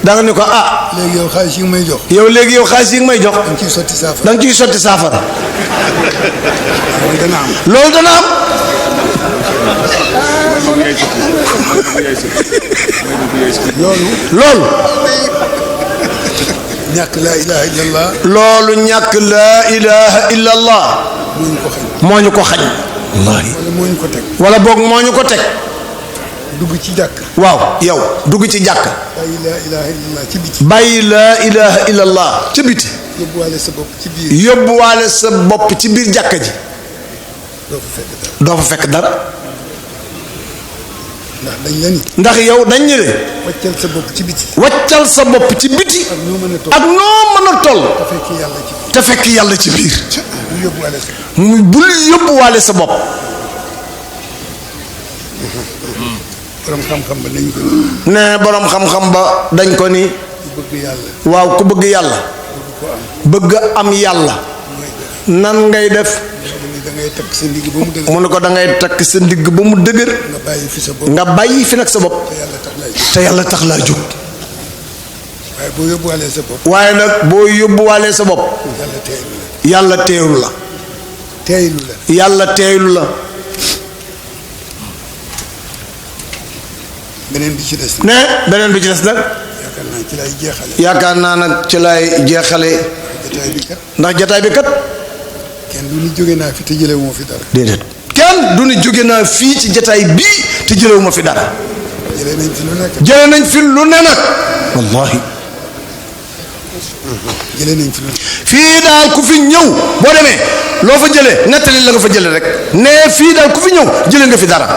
Speaker 7: da nga ni ko ah
Speaker 3: léegi yow xaalis yi nga may jox
Speaker 7: da nga ciy sotti saafara loolu dana am loolu
Speaker 3: ñàkk laa ilaha illallah.
Speaker 7: loolu ñàkk laa ilaha illallah. moo ñu ko xañ. wallaahi.
Speaker 3: moo ñu ko teg.
Speaker 7: wala boog moo ñu ko teg.
Speaker 3: dugg ci jàkk.
Speaker 7: waaw yow dugg ci jàkk.
Speaker 3: bàyyi laa ilaha illallah ci biti.
Speaker 7: bàyyi laa ilaha illallah ci biti.
Speaker 3: yóbbuwaale sa bopp ci biir.
Speaker 7: yóbbuwaale sa bopp ci biir jàkka ji.
Speaker 3: doo fa fekk dara. ndax dañ la ni.
Speaker 7: ndax yow dañ ñu ne.
Speaker 3: wàccal sa bopp ci biti.
Speaker 7: wàccal sa bopp ci biti. ak noo mën a toll. te fekk yàlla ci biir. bul yóbbuwaale sa bopp.
Speaker 4: borom xam-xam ba nañ ko
Speaker 7: ne borom xam-xam ba dañ ko ni
Speaker 4: ku bëgg yàlla
Speaker 7: waaw ku bëgg yàlla bëgg am yàlla nan ngay def
Speaker 4: da ngay takk sa ndigg ba mu dëgër
Speaker 7: mu ne ko da ngay takk sa ndigg ba mu dëgër
Speaker 4: nga bàyyi fi sa bopp
Speaker 7: nga bàyyi fi nag sa bopp
Speaker 4: te yàlla tax lay
Speaker 7: te yàlla tax laa jóg
Speaker 4: waaye boo yóbbuwalee sa bopp
Speaker 7: waaye nag boo yóbbuwaalee sa bopp
Speaker 4: yàlla teeylu la
Speaker 7: yàlla teeylu la yàlla teeylu la
Speaker 4: beneen bi ci des
Speaker 7: ne beneen bi ci des nag
Speaker 4: yaakaar naa ci lay jeexale
Speaker 7: yaakaar naa nag ci lay jeexale
Speaker 4: jotaay bi kat
Speaker 7: ndax jataay bi kat
Speaker 4: kenn du ni jóge naa fi te jëlee moo fi dara
Speaker 7: déedéet kenn du ni jóge naa fii ci jataay bii te jëlewuma fi dara
Speaker 4: jëlee nañ fi lu nekk
Speaker 7: jële nañ fi lu ne nag wallahi
Speaker 4: jëlee nañ fi lu nekk
Speaker 7: fii daal ku fi ñëw boo demee loo fa jëlee nettali la nga fa jële rek ne fii daal ku fi ñëw jële nga fi dara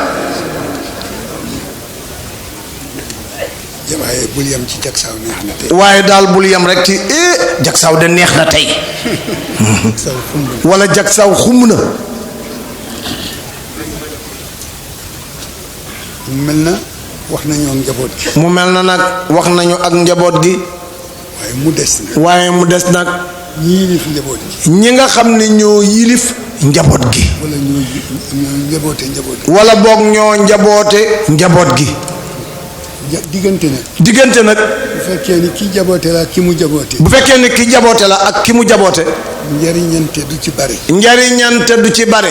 Speaker 4: waaye bul yem ci jagsaaw neex na tey
Speaker 7: waaye daal bul yem rek ci jagsaaw de neex na tey
Speaker 4: jagsaaw xumb
Speaker 7: wala jagsaaw xumb na
Speaker 4: mu mel na wax nañoo njaboot gi
Speaker 7: mu mel na nag wax nañu ak njaboot gi
Speaker 4: waaye mu des na
Speaker 7: waaye mu des nag
Speaker 4: ñii yilif njaboot gi
Speaker 7: ñi nga xam ne ñoo yilif njaboot gi
Speaker 4: wala ñoo njaboote njaboot gi
Speaker 7: wala boog ñoo njaboote njaboot gi
Speaker 4: diggante nag
Speaker 7: diggante nag
Speaker 4: bu fekkee ni ki jaboote la ak ki mu jaboote
Speaker 7: bu fekkee ne ki jaboote la ak ki mu jaboote
Speaker 4: njariñante du ci bari
Speaker 7: njariñante du ci bare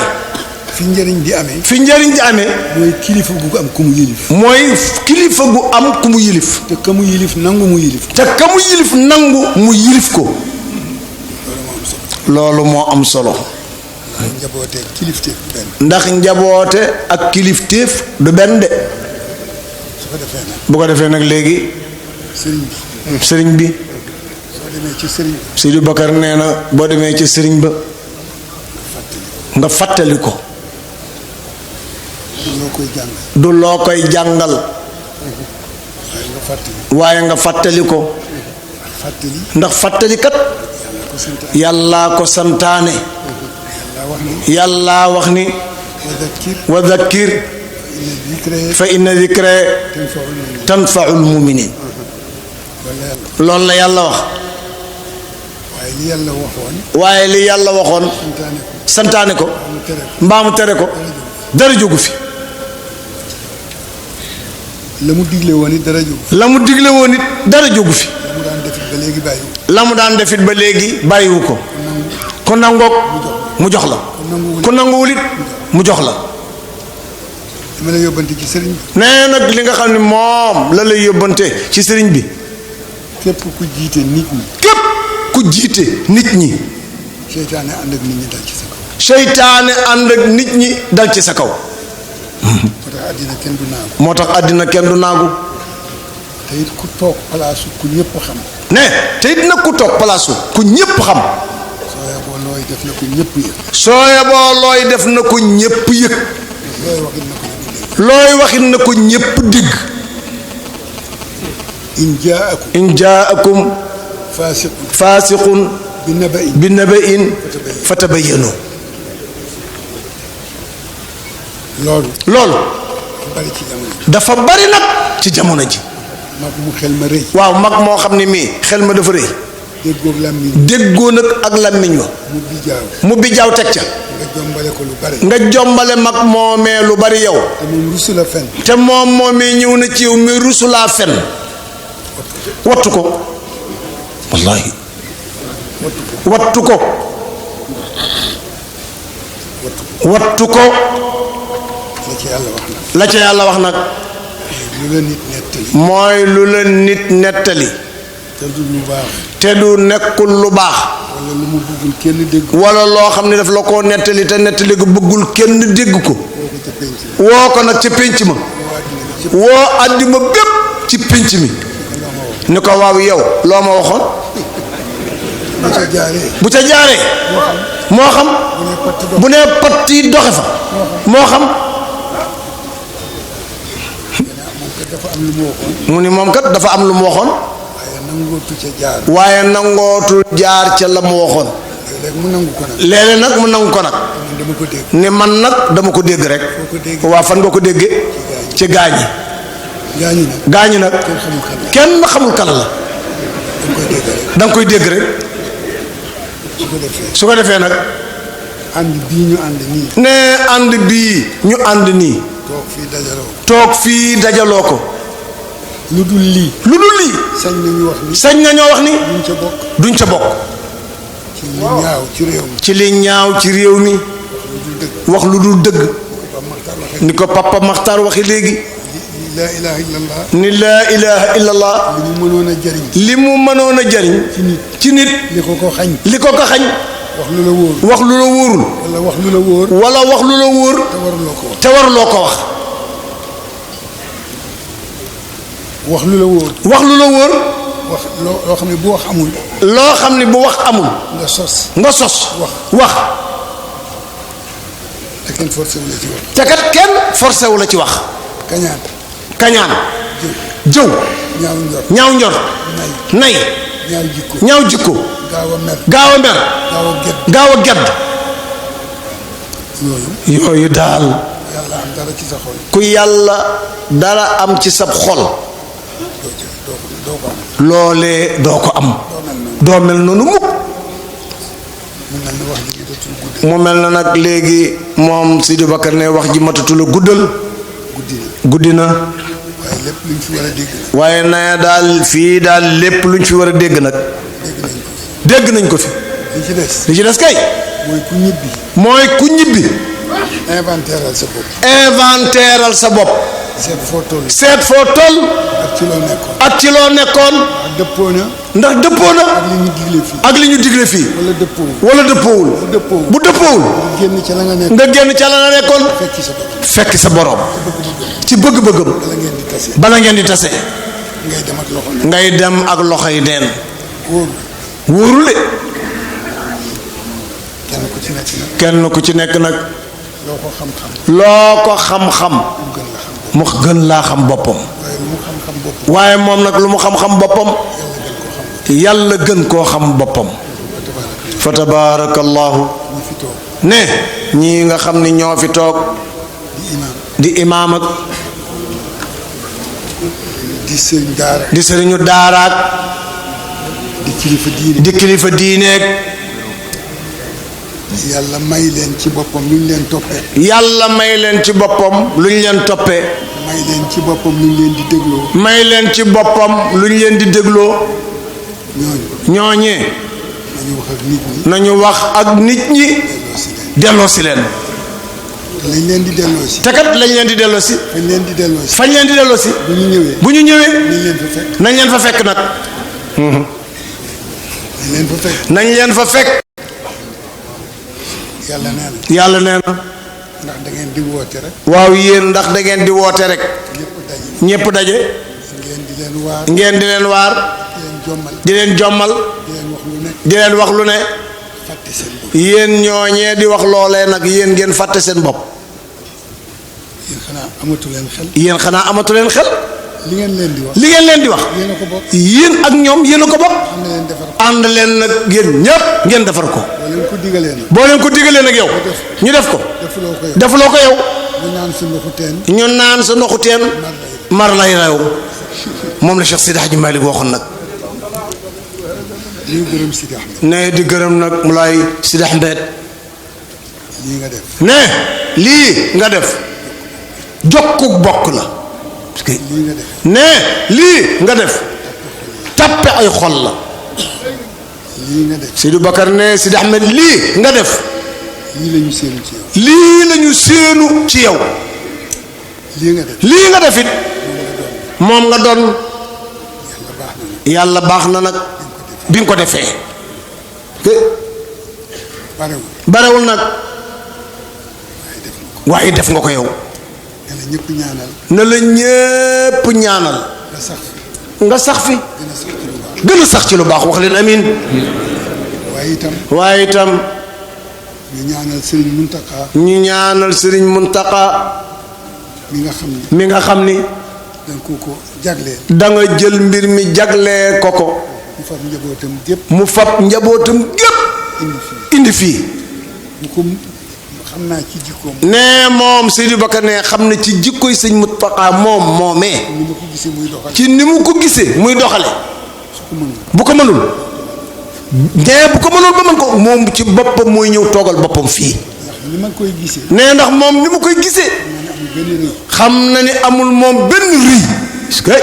Speaker 4: fi njariñ di amee
Speaker 7: fi njariñ di amee
Speaker 4: mooy kilifa gu am ku mu yilif
Speaker 7: mooy kilifa gu am ku mu yilif
Speaker 4: te ka mu yilif nangu mu yilif
Speaker 7: te ka mu yilif nangu mu yilif ko loolu moo am solo
Speaker 4: njaboote kilifteef benn
Speaker 7: ndax njaboote ak kilifteef du benn de
Speaker 4: su ko defee nag
Speaker 7: bu ko defee nag léegi sëriñ bi
Speaker 4: soo demee ci sëriñ
Speaker 7: Sidi Bakar nee na boo demee ci sëriñ ba nga fàttali ko
Speaker 4: loo koy jàng
Speaker 7: du loo koy jàngal
Speaker 4: waaye nga fàttali
Speaker 7: waaye nga fàttali ko
Speaker 4: fàttali
Speaker 7: ndax fàttalikat
Speaker 4: ko sant
Speaker 7: yàllaa ko santaane
Speaker 4: yàlla wax ni
Speaker 7: yàllaa wax ni
Speaker 4: wa dhakkir
Speaker 7: wa dhakkir
Speaker 4: inna dhikra
Speaker 7: fa inna dhikra
Speaker 4: tanfa'ul mu'minin
Speaker 7: tanfaul muminin loolu la yàlla wax
Speaker 4: waaye li yàlla waxoon
Speaker 7: waaye li yàlla waxoon
Speaker 4: santaane ko
Speaker 7: santaane ko
Speaker 4: mu tere ko
Speaker 7: mbaa mu tere ko dara jógu fi
Speaker 4: la mu digle woon it dara jóg
Speaker 7: la mu digle woon it dara jógu fi
Speaker 4: la mu daan defit ba léegi bàyyiwu
Speaker 7: la mu daan defit ba léegi bàyyiwu ko ku nangoog mu jox la ku nanguwul it mu jox la
Speaker 4: dama la yóbbante ci sëriñ bi
Speaker 7: nee nag li nga xam ne moom la lay yóbbante ci sëriñ bi
Speaker 4: képp ku jiite nit ñi
Speaker 7: képp ku jiite nit ñi
Speaker 4: seytaane ànd ak nit ñi dal ci sa kaw
Speaker 7: seytaane ànd ak nit ñi dal ci sa kaw
Speaker 4: moo tax àddina kenn du naagu
Speaker 7: moo tax àddina kenn du naagu
Speaker 4: te it ku toog palaasu ku ñëpp xam
Speaker 7: ne te it nag ku toog palaasu ku ñépp xam
Speaker 4: soo yaboo looy def na ko ñëpp yëg
Speaker 7: soo yeboo looy def na ko ñépp yëg
Speaker 4: looy waxit na ko ñëpp dégg
Speaker 7: looy waxit na ko ñépp digg
Speaker 4: in jaakum
Speaker 7: in jaakum
Speaker 4: faasiqun
Speaker 7: faasiqun
Speaker 4: bi naba'in
Speaker 7: bi naba'in fatabayyanu
Speaker 4: loolu
Speaker 7: loolu
Speaker 4: dafa bari ci jamono
Speaker 7: dafa bari nag ci jamono ji
Speaker 4: mag mu xel ma rëy
Speaker 7: waaw mag moo xam ne mii xel ma dafa rëy
Speaker 4: déggoog làmmiñ
Speaker 7: déggoo nag ak làmmiñ wa
Speaker 4: mu bijaaw
Speaker 7: mu bijaaw teg ca
Speaker 4: nga jombale ko lu bari
Speaker 7: nga jombale mag moomee lu bari yow
Speaker 4: te moom rusu la fen
Speaker 7: te moom moomee ñëw na ci yow mi rusulaa fen wattu ko wallahi wattu ko wattu ko
Speaker 4: la ci yàlla wax na
Speaker 7: la ca yàlla wax nag
Speaker 4: lu la nit nettali
Speaker 7: mooy lu la nit nettali
Speaker 4: te du lu baax
Speaker 7: te du nekkul lu baax
Speaker 4: wala lu mu bëggul kenn dégg
Speaker 7: wala loo xam ne daf la koo nettali te nettali ko bëggul kenn dégg ko
Speaker 4: ko ca penc
Speaker 7: woo ko nag ca pénc ma woo àddima bépp ci pénc mi ni ko waaw yow loo ma waxoon
Speaker 4: bu ca jaaree
Speaker 7: bu ca jaaree moo xam bu nee patt yi doxe fa moo xam
Speaker 4: dafa am lu mu waxoon
Speaker 7: mu ni moom kat dafa am lu mu waxoon
Speaker 4: waaye nangootu ca jaar
Speaker 7: waaye nangootul jaar ca la mu waxoon
Speaker 4: léeg-léeg mu nangu ko nag
Speaker 7: léeg-léeg nag mu nangu ko nag
Speaker 4: man dama ko dégg
Speaker 7: ni man nag dama ko dégg rek
Speaker 4: boo ko dégg
Speaker 7: waa fan nga ko déggee ci gaañi gaañu nag kenn xamul kan la da nga koy dégg rek su ko defee nag
Speaker 4: ànd bii ñu ànd nii.
Speaker 7: ne ànd bii ñu ànd nii toog fii dajaloo ko
Speaker 4: lu dul lii
Speaker 7: sañ nañoo wax ni duñ ca bokk ci li ñaaw ci réew mi wax lu dul dëgg ni ko Papa Makhtar waxi léegi ni laa ilaha illallah li mu mënoon a jariñ ci nit li ko ko xañ wax lu la wóorul wala wax lu la wóor te waruloo ko wax
Speaker 4: wax lu la wóor wax loo xam ne bu wax amul nga sos wax te kat kenn forcé wu la ci wax kañaan jëw ñaaw njor nay ñaaw jikko gaaw a mer gaaw a gedd yooyu daal ku yàlla dara am ci sab xol loolee doo ko am doo mel noonu mukk mu mel na nag léegi moom Sidi Bakar ne wax ji matatula guddal guddi na waaye na daal fii daal lépp luñ fi war a dégg nag dégg nañ ko fi li ci des kay mooy ku ñibbi inventaire sa bopp seet foo toll ak ci loo nekkoon ndax dëppoo na ak li ñu digle fii wala dëppoowul bu dëppoowul nga génn ca la nga nekkoon fekki sa borom ci bëgg-bëggam bala ngeen di tase ngay dem ak loxo yi neen wóorule kenn ku ci nekk nag loo ko xam-xam mu gën laa xam boppam waaye moom nag lu mu xam-xam boppam yàlla gën koo xam boppam fa tabarakallahu ne ñii nga xam ni ñoo fi toog di imaam ak di sëriñu daaraak di kilifa diineek yàlla may leen ci boppam lu ñu leen toppee
Speaker 7: yàlla may leen ci boppam lu ñu leen toppee
Speaker 4: may leen ci boppam lu ñu leen di dégloo
Speaker 7: may leen ci boppam lu ñu leen di dégloo ñooñee nañu wax ak nit ñi delloo si leen
Speaker 4: lañ leen di delloo si
Speaker 7: te kat lañ leen di delloo si fañ leen di delloo si bu ñu ñëwee nañ leen fa fekk nag nañ leen fa fekk yàlla nee na
Speaker 4: ndax da ngeen di woote rek
Speaker 7: waaw yéen ndax da ngeen di woote rek ñépp daje ngeen di leen waar di leen jommal di leen wax lu ne yéen ñooñee di wax loolee nag yéen ngeen fàtte seen bopp yéen xanaa amatu leen xel
Speaker 4: li ngeen
Speaker 7: leen di wax yéen ak ñoom yéen a ko bokk ànd leen nag yéen ñépp ngeen defar ko boo leen ko digalee nag yow ñu def ko defuloo ko yow ñu naan sa ndoxu teen mar lay rew moom la Cheikh Sidi Hadji Malick waxoon nag ne di gërëm nag mu lay Sidi Ahmed ne lii nga def jokku bokk la ne lii nga def tappe ay xol la Sidi Bakar ne Sidi Ahmed lii nga def lii lañu séenu ci yow lii nga def it moom nga doon yàlla baax na nag bi nga ko defee barewul nag waaye def nga ko yow na la ñépp ñaanal nga sax fi gën a sax ci lu baax wax leen amin waaye itam ñu ñaanal sëriñ Muntaqa mi nga xam ni da nga jël mbir mi jaglee ko mu fab njabootam gépp indi fii
Speaker 4: xam naa ci jikkoom.
Speaker 7: nee moom Seydou Bakar ne xam na ci jikkoy sëñ Muntaxa moom moomee.
Speaker 4: ni ma ko gisee muy doxale.
Speaker 7: ci ni mu ko gisee muy doxale. bu ko mënul. nee bu ko mënul ba mën ko moom ci boppam mooy ñëw toogal boppam fii.
Speaker 4: ni ma koy gisee.
Speaker 7: nee ndax moom ni mu koy gisee. xam na ni amul moom benn rëy. est-ce que.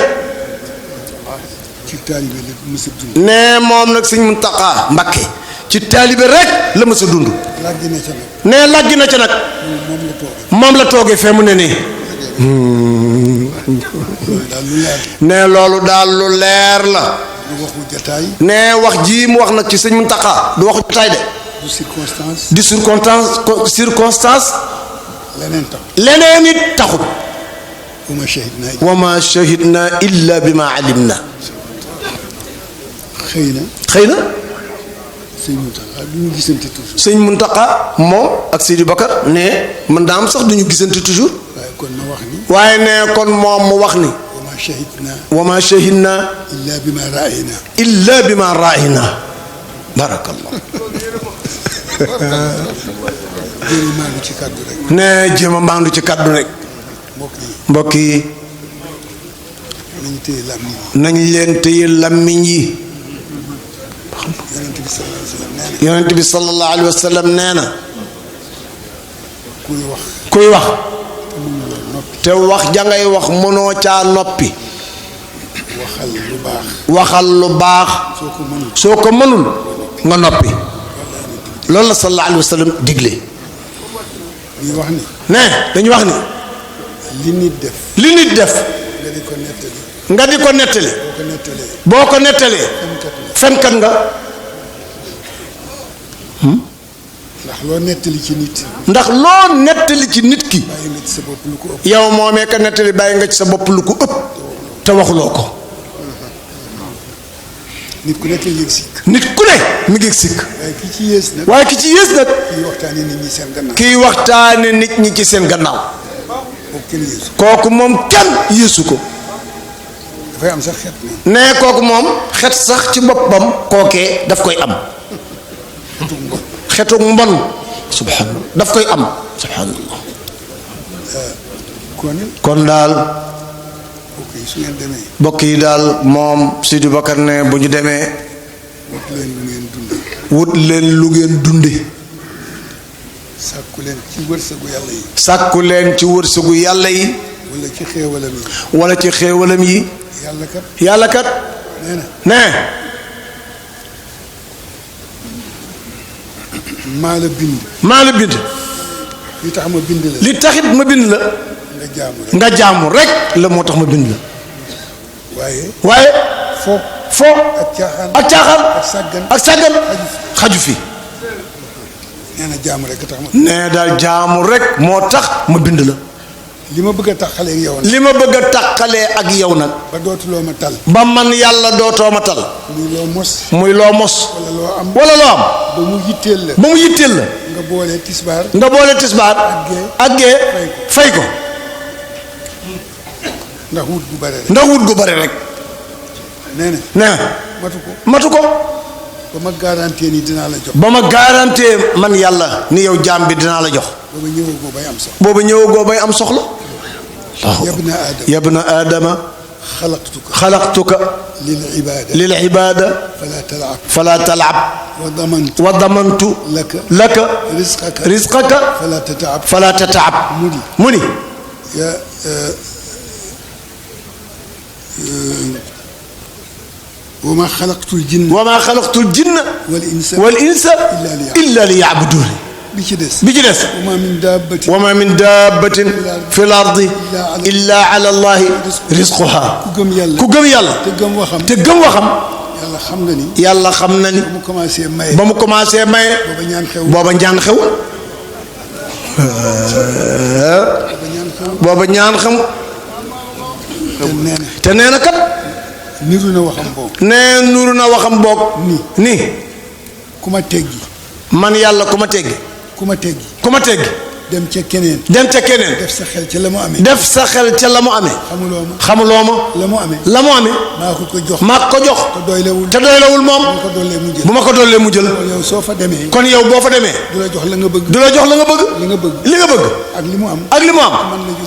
Speaker 4: ci taalibe la mës a dund.
Speaker 7: nee moom nag sëñ Muntaxa Mbakke ci taalibe rek la mës a dund.
Speaker 4: làggi na ca nag.
Speaker 7: nee làggi na ca nag. moom la toogee fee mu ne nii. nee loolu daal lu leer la.
Speaker 4: du waxu jataay.
Speaker 7: nee wax ji mu wax nag ci sëñ Muntaxa du waxu jataay de.
Speaker 4: du circonstance.
Speaker 7: di circonstance. leneen it taxut. wa ma shahidna illa bi ma alimna.
Speaker 4: xëy na. sëñ Muntaxa du ñu gisante toujours.
Speaker 7: sëñ Muntaxa moom ak Sidi Bakar ne man daa am sax du ñu gisante toujours.
Speaker 4: waaye kon ma wax ni.
Speaker 7: waaye ne kon moom mu wax ni. wa ma shahidna. illa bi ma raayna. barakallah. ne jéem a maandu ci kaddu rek. mbokk yi. nañ leen téye làmmiñ yi. yonent bi sallallahu alayhi wa sallam nee na. kuy wax. te wax jangay wax mënoo caa noppi. waxal lu baax. soo ko mënul nga noppi. loolu la sallallahu alayhi wa sallam digle. ne dañu wax ni. li nit def. nga di ko nettali. boo ko nettalee. fenkat nga.
Speaker 4: ndax loo nettali ci nit.
Speaker 7: ndax loo nettali ci nit ki. yow moomee ka nettali bàyyi nga ci sa bopp lu ko ëpp. te waxuloo ko.
Speaker 4: nit ku nekk yëg sikk.
Speaker 7: nit ku ne mi ngi sikk. waaye ki ci yées nag. kiy waxtaane nit ñi ci seen gannaaw. kooku moom kenn yéesu ko.
Speaker 4: dafay am sax xet.
Speaker 7: nee kooku moom xet sax ci boppam kookee daf koy am. xetu mbon. subhanallah daf koy am. subhanallah. kon daal. bokk yi daal moom Sidi Bakar ne bu ñu demee. wut leen lu ngeen dunde.
Speaker 4: sàkku leen ci wërsëgu yàlla yi.
Speaker 7: sàkku leen ci wërsëgu yàlla yi.
Speaker 4: wala ci xéewalam yi.
Speaker 7: wala ci xéewalam yi. yàlla kat. nee.
Speaker 4: maa la bind.
Speaker 7: li
Speaker 4: tax ma bind la.
Speaker 7: li taxit ma bind la. nga jaamu rek la moo tax ma bind la. waaye. fo. ak caaxaan. ak sàggan. xaju fi.
Speaker 4: nee na jaamu rek tax ma.
Speaker 7: nee daal jaamu rek moo tax ma bind la.
Speaker 4: li ma bëgg a taxalee ak yow nag.
Speaker 7: li ma bëgg a taxalee ak yow nag.
Speaker 4: ba dootuloo ma tal.
Speaker 7: ba man yàlla dootoo ma tal. muy loo mos. wala loo am.
Speaker 4: ba mu yitteel la. nga boole tisbaar.
Speaker 7: ak gee. fay ko.
Speaker 4: ndax wut gu bare rek. nee
Speaker 7: na. matu ko.
Speaker 4: ba ma garantie ni dinaa la jox.
Speaker 7: ba ma garantie man yàlla ni yow jaam bi dinaa la jox.
Speaker 4: booba ñëwagoo bay am soxla.
Speaker 7: yabna aadama. xalaqtuka. lil ibaada. fala talab. wa damantu. laka. rizqaka. fala tataab. mu ni.
Speaker 4: wa maa xalaqtul
Speaker 7: jinna. wal insa. illa li yaabuduuni.
Speaker 4: bi ci des.
Speaker 7: wa ma min dabbatin fil ardi illa ala allahi rizquha. ku gëm yàlla. te gëm waxam. yàlla xam na ni. ba mu commencé maye. booba ñaan xew. booba ñaan xam. te nee na kat.
Speaker 4: niru na waxam boog.
Speaker 7: nee nuru na waxam boog.
Speaker 4: ni ku ma teggi.
Speaker 7: man yàlla ku ma teggi.
Speaker 4: dem ca keneen.
Speaker 7: dem ca keneen.
Speaker 4: def sa xel ca la mu amee.
Speaker 7: def sa xel ca la mu amee.
Speaker 4: xamuloo ma. la mu amee.
Speaker 7: la mu amee. maa ko jox.
Speaker 4: te doylewul.
Speaker 7: moom. bu ma ko dollee mu jël.
Speaker 4: kon yow soo fa demee.
Speaker 7: kon yow boo fa demee.
Speaker 4: du la jox la nga bëgg.
Speaker 7: du la jox la nga bëgg. li nga bëgg.
Speaker 4: ak li mu am.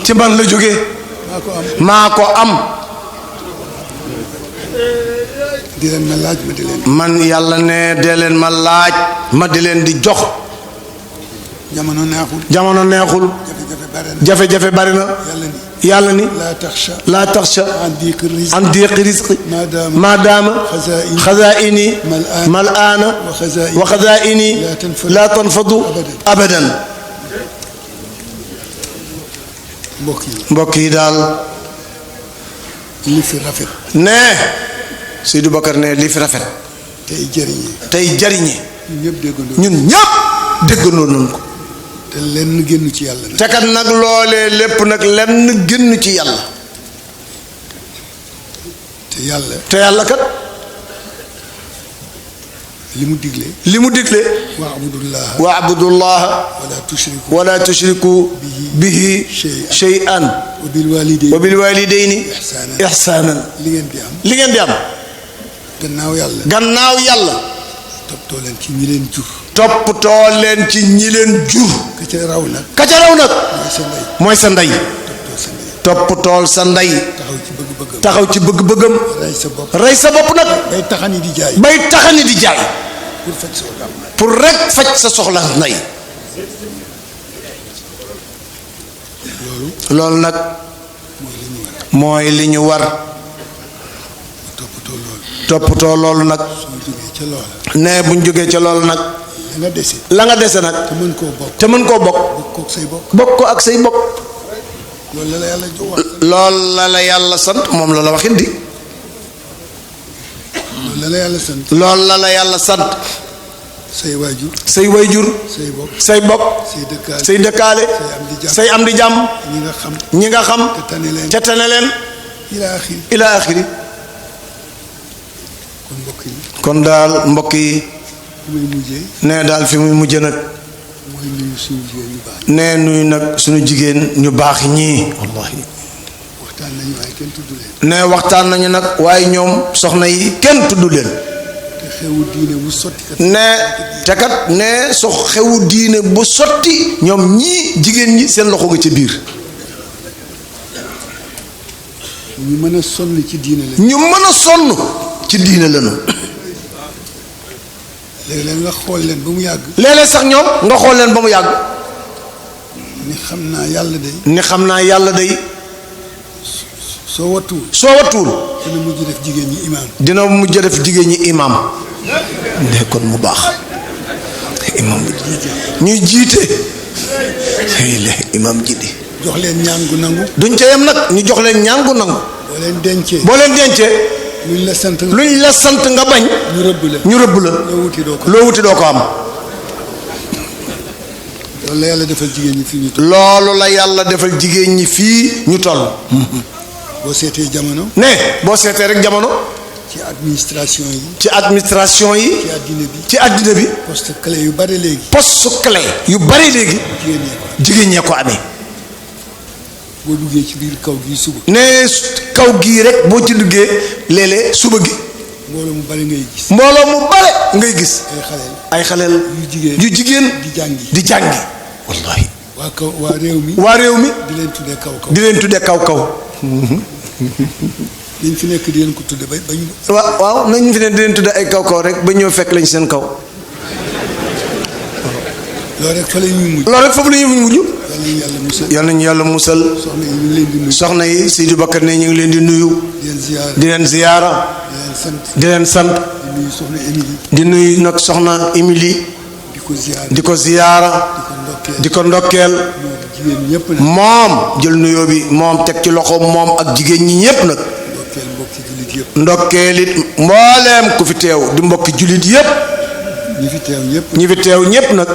Speaker 7: ci man la jógee. maa ko am.
Speaker 4: di leen ma laaj ma di leen.
Speaker 7: man yàlla ne dee leen ma laaj ma di leen di jox.
Speaker 4: jamono neexul.
Speaker 7: jafe-jafe bari na. yàlla ni. laa taxsha. an diiqi rizqi. maadaama. xazaa'ini. mal'aana. wa xazaa'ini. laa tanfadu abadan. mbokk yi daal.
Speaker 4: li fi rafet.
Speaker 7: nee. Seydou Bakar ne li fi rafet. tey jariñe. ñun ñëpp déggandoo nañ ko.
Speaker 4: te lenn génn ci yàlla.
Speaker 7: te kat nag loolee lépp nag lenn génn ci yàlla. te yàlla kat.
Speaker 4: li mu digle.
Speaker 7: wa abudullaha. wala tushriku bihi shay'an. wa bil walidayni ihsanan.
Speaker 4: li
Speaker 7: ngeen di am. gannaaw yàlla.
Speaker 4: toppatoo leen ci ñi leen jur.
Speaker 7: toppatoo leen ci ñi leen jur.
Speaker 4: ka ca raw nag.
Speaker 7: mooy sa ndey. toppatool sa ndey. taxaw ci bëgg-bëggam. rey sa bopp nag.
Speaker 4: bay taxani di jaay.
Speaker 7: pour rek faj sa soxla ndey. loolu nag. mooy li ñu war. toppatoo loolu nag. nee buñ jógee ca loolu nag. la nga dese nag. te mën koo bokk. bokk ko ak say bokk. loolu la yàlla sant moom la waxit di. loolu la yàlla sant. say waajur. say bokk. say dëkkaale. say am di jàmm. ñi nga xam. ca tane leen. ila axiri. kon daal mbokk yi. nee daal fi muy mujje nag. nee nuyu nag suñu jigéen ñu baax ñii. wallahi. nee waxtaan nañu nag waaye ñoom soxna yi kenn tudd leen. nee te kat nee so xewu diine bu sotti ñoom ñii jigéen ñi seen loxo nga ca biir.
Speaker 4: ñu mën a sonn ci diine la.
Speaker 7: ñu mën a sonn ci diine la ñu.
Speaker 4: léeg-léeg nga xool leen ba mu yàgg.
Speaker 7: léeg-léeg sax ñoom nga xool leen ba mu yàgg.
Speaker 4: ni xam naa yàlla day.
Speaker 7: ni xam naa yàlla day.
Speaker 4: soo wattuwul.
Speaker 7: dina mujj def jigéen ñi imaam. ne kon mu baax. imaam ñuy jiite. imaam ji di.
Speaker 4: jox leen ñaan gu nangu.
Speaker 7: duñ ca yem nag ñu jox leen ñaan gu nangu. boo leen dencee. luñ la sant nga bañ. ñu rëbb la. loo wuti doo ko am.
Speaker 4: loolu la yàlla defal jigéen ñi fii ñu toll.
Speaker 7: loolu la yàlla defal jigéen ñi fii ñu toll.
Speaker 4: boo seetee jamono.
Speaker 7: boo seetee rek jamono.
Speaker 4: ci administration yi.
Speaker 7: ci àddina bi. ci àddina bi.
Speaker 4: poste clé yu bari léegi.
Speaker 7: jigéen ñee ko amee.
Speaker 4: boo duggee ci biir kaw gii suba.
Speaker 7: kaw gii rek boo ci duggee léeg-léeg suba gi.
Speaker 4: mbooloo mu bari ngay gis.
Speaker 7: ay xaleel yu jigéen di jàngi. wallahi. waa réew mi. di leen tuddee kaw kaw.
Speaker 4: dañ fi nekk di leen ko tudde ba ñu.
Speaker 7: waaw nañ fi ne di leen tudde ay kaw kaw rek ba ñëw fekk lañ seen kaw.
Speaker 4: loolu rek fa la ñuy mujj.
Speaker 7: foofu la ñuy mujj. yal nañu yàlla musal. soxna yi Seydou Bakar ne ñu ngi leen di nuyu. di leen ziyaara. di leen sant. di nuyu nag soxna Émilie. di ko ziyaara. di ko ndokkeel. moom jël nuyoo bi moom teg ci loxo moom ak jigéen ñi ñépp nag. ndokkeel it mbooleem ku fi teew di mbokki jullit yépp. ñi fi teew ñépp nag.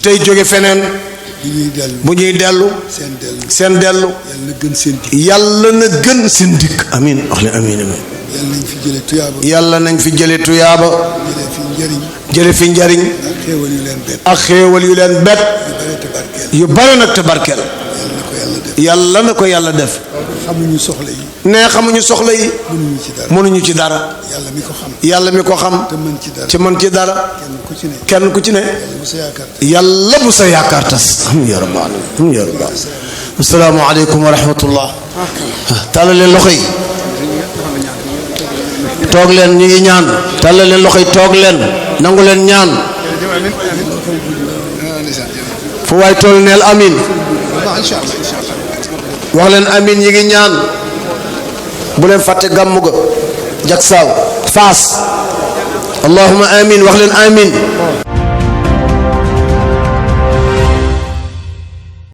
Speaker 7: tey jóge feneen. bu ñuy dellu. seen dellu. yàlla na gën seen dikk. amiin wax leen amiin amiin.
Speaker 4: yàlla nañ fi jële tuyaaba.
Speaker 7: yàlla nañ fi jële tuyaaba.
Speaker 4: jële fi njëriñ.
Speaker 7: jële fi njëriñ.
Speaker 4: ak xéewal yu leen bett.
Speaker 7: ak xéewal yu leen bett.
Speaker 4: yu bare te barkeel.
Speaker 7: yu bare nag te barkeel. yàlla na ko yàlla def.
Speaker 4: xamuñu soxla yi.
Speaker 7: nee xamuñu soxla yi.
Speaker 4: mënuñu ci dara.
Speaker 7: mënuñu ci dara.
Speaker 4: yàlla mi ko xam.
Speaker 7: yàlla mi ko xam.
Speaker 4: te mën ci dara.
Speaker 7: ci mën ci dara.
Speaker 4: kenn ku ci ne.
Speaker 7: kenn ku ci ne.
Speaker 4: yàlla bu sa yaakaar tas.
Speaker 7: yàlla bu sa yaakaar tas. ya rabbal ya rabbal. assalaamu aleykum wa rahmatullah. tàllal leen loxo yi. toog leen ñu ngi ñaan. tàllal leen loxo yi toog leen. nangu leen ñaan. fu waay toll neel amin. wax leen amin ñi ngi ñaan. bu leen fàtte gàmmu ga. jak saaw faas. allahumma amin wax leen amin.